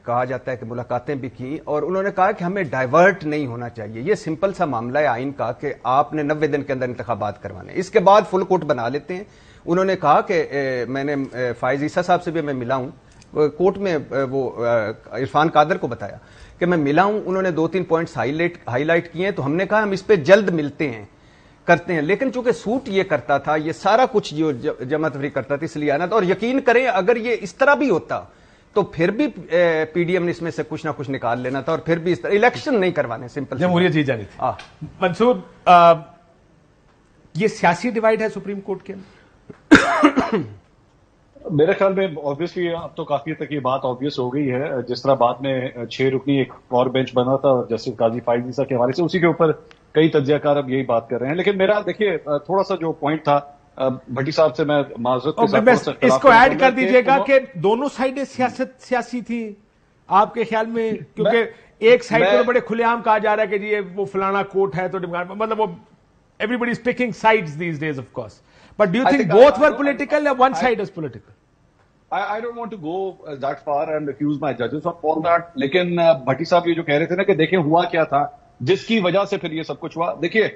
کہا جاتا ہے کہ ملاقاتیں بھی کی, اور انہوں نے کہا کہ ہمیں ڈائیورٹ نہیں ہونا چاہیے. یہ سمپل سا معاملہ ہے آئین کا کہ آپ نے 90 دن کے اندر انتخابات کروانے, اس کے بعد فل کورٹ بنا لیتے ہیں. انہوں نے کہا کہ میں نے فائز عیسیٰ صاحب سے بھی میں ملا ہوں کورٹ میں, وہ عرفان قادر کو بتایا کہ میں ملا ہوں, انہوں نے 2-3 پوائنٹس ہائی لائٹ کیے ہیں, تو ہم نے کہا ہم اس پہ جلد ملتے ہیں کرتے ہیں. لیکن چونکہ سوٹ یہ کرتا تھا, یہ سارا کچھ جو جمع تفریق کرتا تھا, اس لیے آنا تھا. اور یقین کریں اگر یہ اس طرح بھی ہوتا تو پھر بھی پی ڈی ایم نے اس میں سے کچھ نہ کچھ نکال لینا تھا, اور پھر بھی اس طرح الیکشن نہیں کروانے, سمپل جمہوریت جیت جانی تھی. منصور, یہ سیاسی ڈیوائیڈ ہے سپریم کورٹ کے اندر؟ میرے خیال میں آبویسلی اب تو کافی تک یہ بات آبویس ہو گئی ہے. جس طرح بعد میں 6 رکنی ایک اور بینچ بنا تھا جسٹس قاضی فائز عیسیٰ کے حوالے سے, اسی کے اوپر کئی تجزیہ کار اب یہی بات کر رہے ہیں. لیکن میرا دیکھیے تھوڑا سا جو پوائنٹ تھا بھٹی صاحب سے, میں معذرت کے ساتھ اس کو ایڈ کر دیجیے گا کہ دونوں سائڈیں سیاسی تھی آپ کے خیال میں, کیونکہ ایک سائڈ کو بڑے کھلے عام کہا جا رہا ہے کہ جی وہ فلانا کوٹ ہے, تو مطلب وہ everybody is picking sides these days, of course. But do you think both were political or one side is political? I don't want to go that far and accuse my judges of all that. لیکن بھٹی صاحب یہ جو کہہ رہے تھے نا کہ دیکھیں ہوا کیا تھا جس کی وجہ سے پھر یہ سب کچھ ہوا. دیکھیے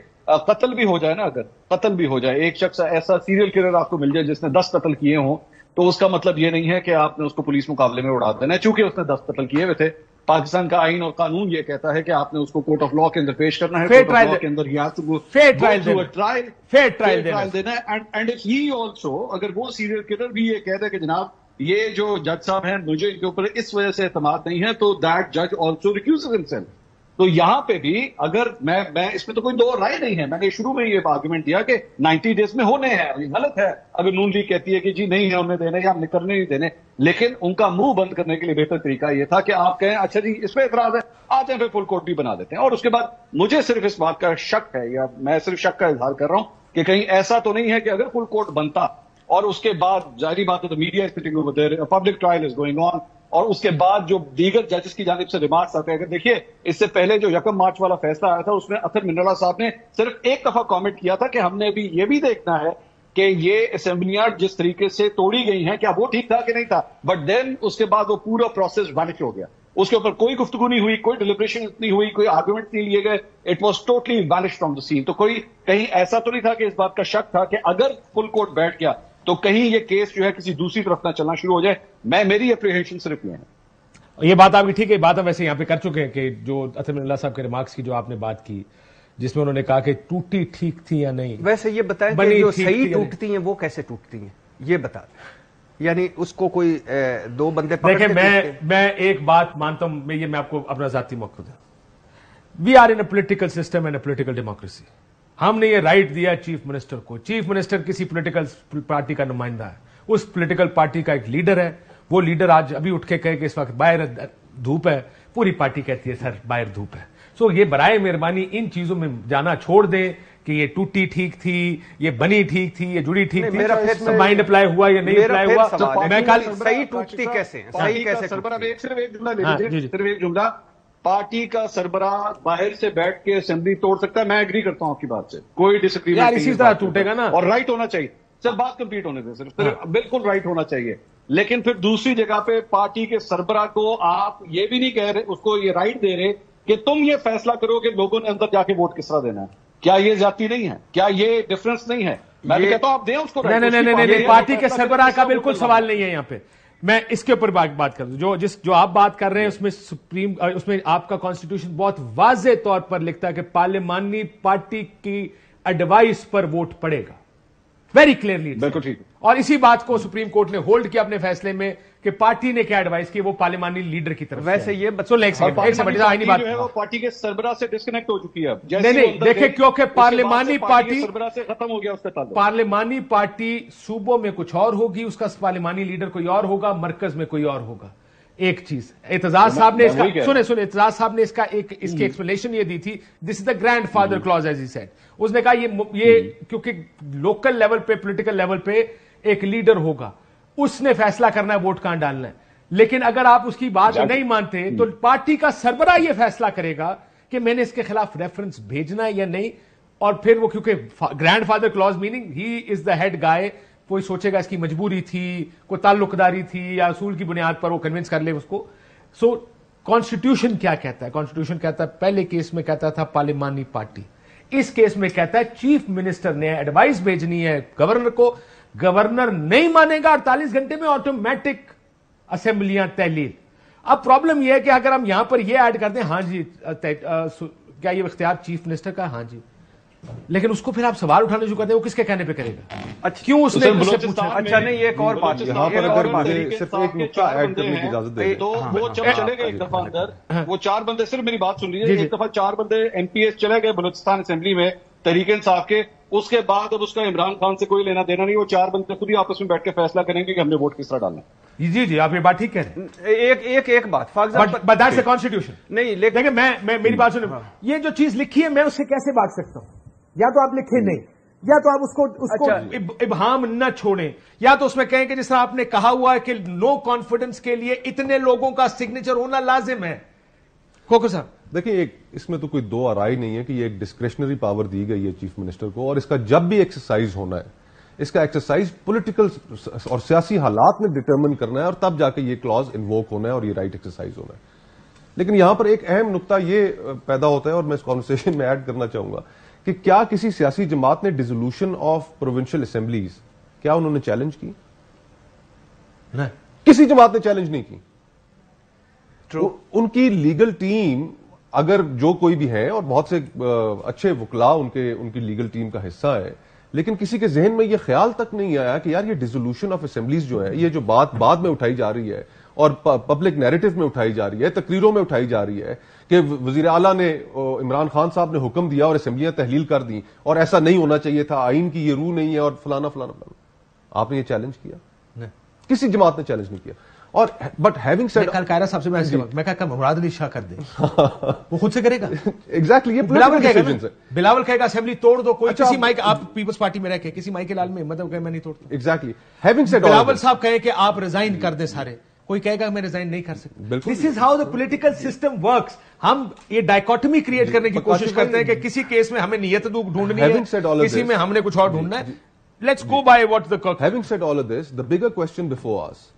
قتل بھی ہو جائے نا, اگر قتل بھی ہو جائے, ایک شخص ایسا سیریل کلر آپ کو مل جائے جس نے 10 قتل کیے ہوں, تو اس کا مطلب یہ نہیں ہے کہ آپ نے اس کو پولیس مقابلے میں اڑا دینا ہے. چونکہ اس نے 10 قتل کیے ہوئے تھے, پاکستان کا آئین اور قانون یہ کہتا ہے کہ آپ نے اس کو کورٹ آف لا کے اندر پیش کرنا ہے, کورٹ آف لا کے اندر ٹرائل دینا ہے. اینڈ ہی آلسو, اگر وہ سیریل کلر بھی یہ کہتا ہے کہ جناب یہ جو جج صاحب ہیں مجھے ان کے اوپر اس وجہ سے اعتماد نہیں ہے, تو دیٹ جج آلسو ریکیوزز ہمسیلف. تو یہاں پہ بھی اگر میں اس میں تو کوئی دو رائے نہیں ہے, میں نے شروع میں یہ آرگومنٹ دیا کہ 90 ڈیز میں ہونے ہیں, یہ غلط ہے اگر نون لیگ کہتی ہے کہ جی نہیں ہے انہیں دینے یا ہم نے کرنے نہیں دینے. لیکن ان کا منہ بند کرنے کے لیے بہتر طریقہ یہ تھا کہ آپ کہیں اچھا جی اس پہ اعتراض ہے, آتے ہیں پھر فل کورٹ بھی بنا دیتے ہیں. اور اس کے بعد مجھے صرف اس بات کا شک ہے, یا میں صرف شک کا اظہار کر رہا ہوں کہ کہیں ایسا تو نہیں ہے کہ اگر فل کورٹ بنتا اور اس کے بعد ظاہری بات ہے تو media is sitting over there, public trial is going on, اور اس کے بعد جو دیگر ججز کی جانب سے ریمارکس آتے ہیں. اگر دیکھیے اس سے پہلے جو 1 مارچ والا فیصلہ آیا تھا اس میں اطہر من اللہ صاحب نے صرف ایک دفعہ کامنٹ کیا تھا کہ ہم نے ابھی یہ بھی دیکھنا ہے کہ یہ اسمبلیاں جس طریقے سے توڑی گئی ہیں کیا وہ ٹھیک تھا کہ نہیں تھا. بٹ دین اس کے بعد وہ پورا پروسیس وینش ہو گیا, اس کے اوپر کوئی گفتگو نہیں ہوئی, کوئی ڈیلیبریشن نہیں ہوئی, کوئی آرگومنٹ نہیں لیے گئے, it was totally vanish from the scene. تو کوئی کہیں ایسا تو نہیں تھا کہ اس بات کا شک تھا کہ اگر فل کورٹ بیٹھ گیا تو کہیں یہ کیس جو ہے کسی دوسری طرف نہ چلنا شروع ہو جائے. میری اپریہینشن صرف یہ ہے. یہ بات آپ کی ٹھیک ہے. بات ہم ویسے یہاں پہ کر چکے ہیں کہ جو اطہر من اللہ صاحب کے ریمارکس کی جو آپ نے بات کی جس میں انہوں نے کہا کہ ٹوٹی ٹھیک تھی یا نہیں. ویسے یہ بتائیں کہ جو صحیح ٹوٹتی ہیں وہ کیسے ٹوٹتی ہیں یہ بتا دیں, یعنی اس کو کوئی دو بندے پکڑ کے دیکھیں میں ایک بات مانتا ہوں, میں آپ کو اپنا ذاتی موقع دوں. We are in a political system and a political democracy. ہم نے یہ رائٹ دیا چیف منسٹر کو. چیف منسٹر کسی پولیٹیکل پارٹی کا نمائندہ ہے, اس پولیٹیکل پارٹی کا ایک لیڈر ہے. وہ لیڈر آج ابھی اٹھ کے کہے کہ اس وقت باہر دھوپ ہے, پوری پارٹی کہتی ہے سر باہر دھوپ ہے. سو یہ برائے مہربانی ان چیزوں میں جانا چھوڑ دیں کہ یہ ٹوٹی ٹھیک تھی, یہ بنی ٹھیک تھی, یہ جڑی ٹھیک تھی, مائنڈ اپلائی ہوا یا نہیں اپلائی ہوا. میں کل صحیح ٹوٹتی کیسے, صحیح کیسے صرف ایک جملہ, پارٹی کا سربراہ باہر سے بیٹھ کے اسمبلی توڑ سکتا ہے. میں اگری کرتا ہوں آپ کی بات سے, کوئی ڈسکریمنٹ اسی طرح ٹوٹے گا نا, اور رائٹ ہونا چاہیے. سر بات کمپلیٹ ہونے دیں, صرف بالکل رائٹ ہونا چاہیے. لیکن پھر دوسری جگہ پہ پارٹی کے سربراہ کو آپ یہ بھی نہیں کہہ رہے, اس کو یہ رائٹ دے رہے کہ تم یہ فیصلہ کرو کہ لوگوں نے اندر جا کے ووٹ کس طرح دینا ہے. کیا یہ زیادتی نہیں ہے؟ کیا یہ ڈفرنس نہیں ہے؟ میں تو کہتا ہوں آپ دیں اس کو. نہیں, پارٹی کے سربراہ کا بالکل سوال نہیں ہے یہاں پہ. میں اس کے اوپر بات کر دوں. جو آپ بات کر رہے ہیں اس میں آپ کا کانسٹیٹیوشن بہت واضح طور پر لکھتا ہے کہ پارلیمانی پارٹی کی ایڈوائس پر ووٹ پڑے گا, ویری کلیئرلی. بالکل ٹھیک. اور اسی بات کو سپریم کورٹ نے ہولڈ کیا اپنے فیصلے میں کہ پارٹی نے کیا ایڈوائس کی, وہ پارلیمانی لیڈر کی طرف. ویسے یہ پارٹی کے سربراہ سے ڈسکنیکٹ ہو چکی ہے. نہیں دیکھیں, کیونکہ پارلیمانی پارٹی سربراہ سے ختم ہو گیا اس کا تعلق. پارلیمانی پارٹی صوبوں میں کچھ اور ہوگی, اس کا پارلیمانی لیڈر کوئی اور ہوگا, مرکز میں کوئی اور ہوگا. ایک چیز اعتزاز صاحب نے اعتزاز صاحب نے اس کی ایکسپلینیشن یہ دی تھی, this is the grandfather clause as he said. اس نے کہا یہ کیونکہ لوکل لیول پہ, پولیٹیکل لیول پہ ایک لیڈر ہوگا, اس نے فیصلہ کرنا ہے ووٹ کہاں ڈالنا ہے. لیکن اگر آپ اس کی بات نہیں مانتے تو پارٹی کا سربراہ یہ فیصلہ کرے گا کہ میں نے اس کے خلاف ریفرنس بھیجنا ہے یا نہیں. اور پھر وہ کیونکہ grandfather clause meaning he is the head guy, کوئی سوچے گا اس کی مجبوری تھی, کوئی تعلق داری تھی, یا اصول کی بنیاد پر وہ کنونس کر لے اس کو. سو کانسٹیٹیوشن کیا کہتا ہے؟ کانسٹیٹیوشن کہتا ہے, پہلے کیس میں کہتا تھا پارلیمانی پارٹی, اس کیس میں کہتا ہے چیف منسٹر نے ایڈوائس بھیجنی ہے گورنر کو. گورنر نہیں مانے گا 48 گھنٹے میں آٹومیٹک اسمبلیاں تحلیل. اب پرابلم یہ ہے کہ اگر ہم یہاں پر یہ ایڈ کر دیں ہاں جی کیا یہ اختیار چیف منسٹر کا, ہاں جی, لیکن اس کو پھر آپ سوال اٹھانے جو کرتے ہیں وہ کس کے کہنے پہ کرے گا؟ کیوں اس نے پوچھا؟ اچھا نہیں, ایک اور بات یہاں پر اگر مجھے صرف ایک نقطہ ایڈ کرنے کی اجازت دیں تو وہ جب چلے گئے ایک دفعہ اندر, وہ 4 بندے, صرف میری بات سن لیجیے, ایک دفعہ 4 بندے ایم پی ایس چلے گئے بلوچستان اسمبلی میں تحریک انصاف کے. اس کے بعد اب اس کا عمران خان سے کوئی لینا دینا نہیں, وہ 4 بندے خود ہی آپس میں بیٹھ کے فیصلہ کریں گے کہ ہم نے ووٹ کس طرح ڈالنا. جی آپ یہ بات ٹھیک کہہ رہے ہیں. ایک بات for example that's a constitution. نہیں لیکن میں میری بات سنیں, یہ جو چیز لکھی ہے میں اس سے کیسے بات سکتا ہوں؟ یا تو آپ لکھیں نہیں, یا تو آپ اس کو ابہام نہ چھوڑیں, یا تو اس میں کہیں کہ جس طرح آپ نے کہا ہوا ہے کہ نو کانفیڈنس کے لیے اتنے لوگوں کا سگنیچر ہونا لازم ہے. کوکو صاحب دیکھیں, اس میں تو کوئی دو آرائی نہیں ہے کہ یہ ایک ڈسکریشنری پاور دی گئی ہے چیف منسٹر کو, اور اس کا جب بھی ایکسرسائز ہونا ہے, اس کا ایکسرسائز پولیٹیکل اور سیاسی حالات میں ڈٹرمن کرنا ہے, اور تب جا کے یہ کلاز انووک ہونا ہے اور یہ رائٹ ایکسرسائز ہونا ہے. لیکن یہاں پر ایک اہم نقطہ یہ پیدا ہوتا ہے, اور میں اس کانورسیشن میں ایڈ کرنا چاہوں گا, کہ کیا کسی سیاسی جماعت نے ڈیزولوشن آف پروونشل اسمبلیز کیا انہوں نے چیلنج کی؟ نہیں, کسی جماعت نے چیلنج نہیں کی. ان کی لیگل ٹیم اگر جو کوئی بھی ہے, اور بہت سے اچھے وکلاء ان کی لیگل ٹیم کا حصہ ہے, لیکن کسی کے ذہن میں یہ خیال تک نہیں آیا کہ یار یہ ڈیزولوشن آف اسمبلیز جو ہے, یہ جو بات بعد میں اٹھائی جا رہی ہے اور پبلک نیریٹو میں اٹھائی جا رہی ہے, تقریروں میں اٹھائی جا رہی ہے کہ وزیر اعلیٰ نے, عمران خان صاحب نے حکم دیا اور اسمبلیاں تحلیل کر دیں, اور ایسا نہیں ہونا چاہیے تھا, آئین کی یہ روح نہیں ہے, اور فلانا فلانا فلانا. آپ نے یہ چیلنج کیا؟ نہیں, کسی جماعت نے چیلنج نہیں کیا. اور بٹ ہیونگ سیڈ, کل قائرہ صاحب سے میں کہا مراد علی شاہ کر دیں, وہ خود سے کرے گا. ایگزیکٹلی, یہ بلاول کہے گا اسمبلی توڑ دو, کوئی کسی مائی, آپ پیپلز پارٹی میں رہ کے کسی مائی کے لال میں مطلب کہ میں نہیں توڑتا. ایگزیکٹلی, ہیونگ سیڈ, بلاول صاحب کہے کہ آپ ریزائن کر دیں سارے, کوئی کہے گا میں ریزائن نہیں کر سکتا. This is how the political system works. ہم یہ ڈائیکاٹمی کریٹ کرنے کی کوشش کرتے ہیں کہ کسی کیس میں ہمیں نیت ڈھونڈنی ہے, کسی میں ہم نے کچھ اور ڈھونڈنا ہے. Let's go by what the having said all of this, the bigger question before us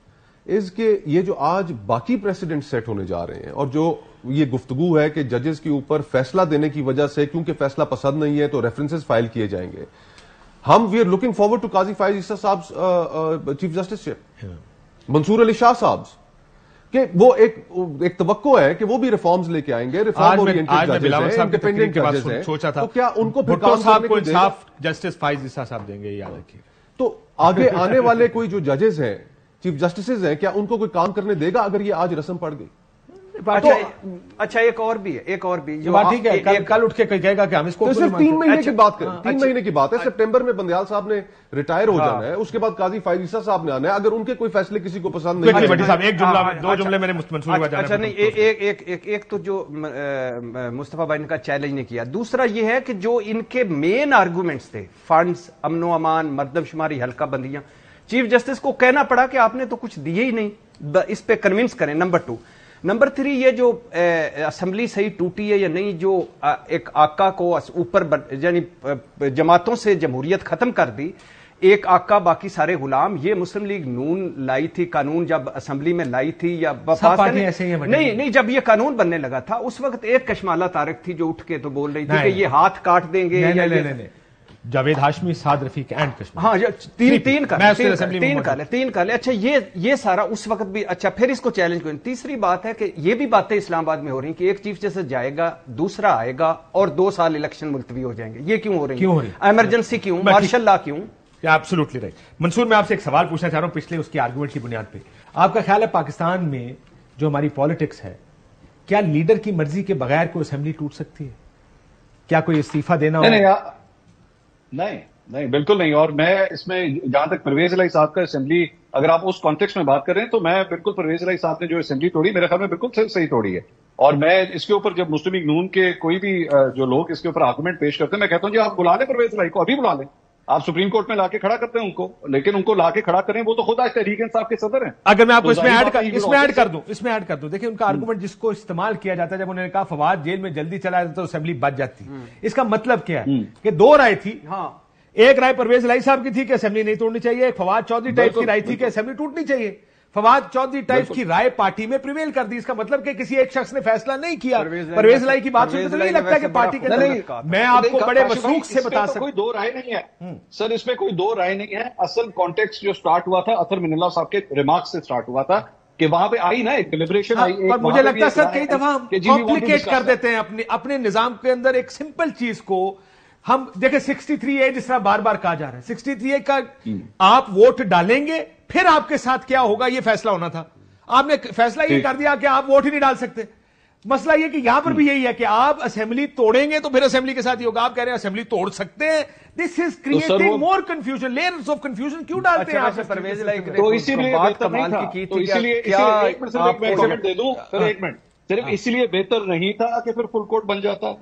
is کہ یہ جو آج باقی پریسیڈنٹ سیٹ ہونے جا رہے ہیں, اور جو یہ گفتگو ہے کہ ججز کے اوپر فیصلہ دینے کی وجہ سے, کیونکہ فیصلہ پسند نہیں ہے تو ریفرنسز فائل کیے جائیں گے, ہم we are looking forward to Qazi Faez عیسیٰ صاحب چیف جسٹس شپ, منصور علی شاہ صاحب, کہ وہ ایک توقع ہے کہ وہ بھی ریفارمز لے کے آئیں گے. ریفارم اورینٹڈ ججز ہیں, انڈیپینڈنٹ ججز ہیں, سوچا تھا تو کیا ان کو پھر بھٹو صاحب کو انصاف جسٹس فائز عیسیٰ صاحب دیں گے, یاد رکھیے. تو آگے آنے والے کوئی جو ججز ہیں, چیف جسٹسز ہیں, کیا ان کو کوئی کام کرنے دے گا اگر یہ آج رسم پڑ گئی؟ اچھا ایک اور بھی ہے, جو بات ٹھیک ہے, کل اٹھ کے کہے گا کہ ہم اس کو صرف 3 مہینے کی بات کریں, 3 مہینے کی بات ہے. سپٹمبر میں بندیال صاحب نے ریٹائر ہو جانا ہے, اس کے بعد قاضی فائز عیسیٰ صاحب نے آنا ہے. اگر ان کے کوئی فیصلے کسی کو پسند نہیں, بھٹی صاحب ایک جملہ, 2 جملے میں نے منصور کو جانا. اچھا نہیں, ایک تو جو مصطفیٰ بھائی نے کا چیلنج نہیں کیا, دوسرا یہ ہے کہ جو ان کے مین آرگومنٹس تھے, فنڈز, امن و امان, مردم شماری, حلقہ بندیاں, چیف جسٹس کو کہنا پڑا کہ آپ نے تو کچھ دیے ہی نہیں, اس پہ کنونس کریں. نمبر 3 یہ جو اسمبلی صحیح ٹوٹی ہے یا نہیں, جو ایک آقا کو اوپر یعنی جماعتوں سے جمہوریت ختم کر دی, ایک آقا باقی سارے غلام, یہ مسلم لیگ نون لائی تھی قانون, جب اسمبلی میں لائی تھی یا نہیں, جب یہ قانون بننے لگا تھا اس وقت ایک کشمالہ طارق تھی جو اٹھ کے تو بول رہی تھی کہ یہ ہاتھ کاٹ دیں گے. جاوید ہاشمی, سعد رفیق اینڈ کشمیر, ہاں تین کا لے. اچھا یہ سارا اس وقت بھی. اچھا پھر اس کو چیلنج کریں. تیسری بات ہے کہ یہ بھی باتیں اسلام آباد میں ہو رہی ہیں کہ ایک چیف جسٹس جائے گا, دوسرا آئے گا, اور 2 سال الیکشن ملتوی ہو جائیں گے. یہ کیوں ہو رہی ہے؟ ایمرجنسی کیوں, مارشل لا کیوں؟ Absolutely right. منصور, میں آپ سے ایک سوال پوچھنا چاہ رہا ہوں پچھلے اس کی آرگومنٹ کی بنیاد پہ. آپ کا خیال ہے پاکستان میں جو ہماری پالیٹکس ہے, کیا لیڈر کی مرضی کے بغیر کوئی اسمبلی ٹوٹ سکتی ہے؟ کیا کوئی استعفیٰ دینا ہو؟ نہیں بالکل نہیں. اور میں اس میں جہاں تک پرویز الہی صاحب کا اسمبلی, اگر آپ اس کانٹیکسٹ میں بات کریں تو میں بالکل پرویز الہی صاحب نے جو اسمبلی توڑی, میرے خیال میں بالکل صحیح توڑی ہے. اور میں اس کے اوپر جب مسلم لیگ نون کے کوئی بھی جو لوگ اس کے اوپر آرگومنٹ پیش کرتے ہیں, میں کہتا ہوں جی آپ بلا لیں پرویز الہی کو, ابھی بلا لیں. آپ سپریم کورٹ میں لا کے کھڑا کرتے ہیں ان کو, لیکن ان کو لا کے کھڑا کریں, وہ تو خود آج تحریک انصاف کے صدر ہیں. اگر میں آپ کو اس میں ایڈ کر دوں, دیکھیں ان کا آرگومنٹ جس کو استعمال کیا جاتا ہے, جب انہوں نے کہا فواد جیل میں جلدی چلا جاتا تو اسمبلی بچ جاتی, اس کا مطلب کیا ہے کہ 2 رائے تھی. ایک رائے پرویز الہی صاحب کی تھی کہ اسمبلی نہیں توڑنی چاہیے, ایک فواد چودھری ٹائپ کی رائے تھی کہ اسمبلی ٹوٹنی چاہیے. فواد چودھری ٹائپ کی رائے پارٹی میں پریویل کر دی. اس کا مطلب کہ کسی ایک شخص نے فیصلہ نہیں کیا. پرویز الہی کی بات سن تو نہیں لگتا کہ پارٹی کے اندر, میں آپ کو بڑے وثوق سے بتا سکتا ہوں, کوئی 2 رائے نہیں ہے سر, اس میں کوئی 2 رائے نہیں ہے. اصل کانٹیکسٹ جو سٹارٹ ہوا تھا اطہر من اللہ صاحب کے ریمارکس سے سٹارٹ ہوا تھا, کہ وہاں پہ آئی نا ایک ڈیلیبریشن آئی. پر مجھے لگتا ہے سر کئی دفعہ ہم کمپلیکیٹ کر دیتے ہیں اپنے نظام کے اندر ایک سمپل چیز کو. ہم دیکھیں 63A جس طرح بار بار کہا جا رہا ہے, 63A کا آپ ووٹ ڈالیں گے, پھر آپ کے ساتھ کیا ہوگا یہ فیصلہ ہونا تھا. آپ نے فیصلہ یہ کر دیا کہ آپ ووٹ ہی نہیں ڈال سکتے. مسئلہ یہ کہ یہاں پر بھی یہی ہے کہ آپ اسمبلی توڑیں گے تو پھر اسمبلی کے ساتھ ہی ہوگا. آپ کہہ رہے ہیں اسمبلی توڑ سکتے ہیں, this is creating more confusion, layers of confusion. کیوں ڈالتے ہیں آپ پرویز الہی؟ تو اسی لیے کمال کی تھی, ایک منٹ صرف اسی لیے بہتر نہیں تھا کہ پھر فل کورٹ بن جاتا.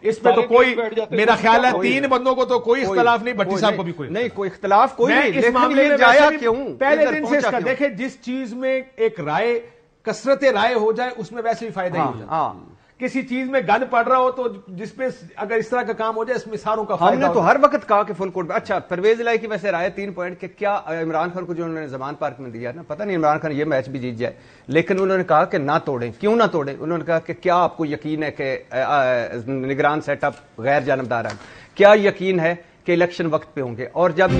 اس پہ تو کوئی, میرا خیال ہے 3 بندوں کو تو کوئی اختلاف نہیں, بھٹی صاحب کو بھی کوئی نہیں, کوئی اختلاف کوئی نہیں. اس معاملے میں جایا کیوں پہلے دن سے اس کا دیکھیں, جس چیز میں ایک رائے کثرت رائے ہو جائے اس میں ویسے بھی فائدہ ہی ہو جاتا. کسی چیز میں گند پڑ رہا ہو تو جس پہ اگر اس طرح کا کام ہو جائے اس میں ساروں کا فائدہ. ہم نے تو ہر وقت کہا کہ فل کورٹ. اچھا پرویز الہی کی ویسے رائے 3 پوائنٹ کہ کیا عمران خان کو جو انہوں نے زمان پارک میں دیا نا, پتہ نہیں عمران خان یہ میچ بھی جیت جائے, لیکن انہوں نے کہا کہ نہ توڑیں. کیوں نہ توڑیں؟ انہوں نے کہا کہ کیا آپ کو یقین ہے کہ نگران سیٹ اپ غیر جانبدار ہیں, کیا یقین ہے کہ الیکشن وقت پہ ہوں گے؟ اور جب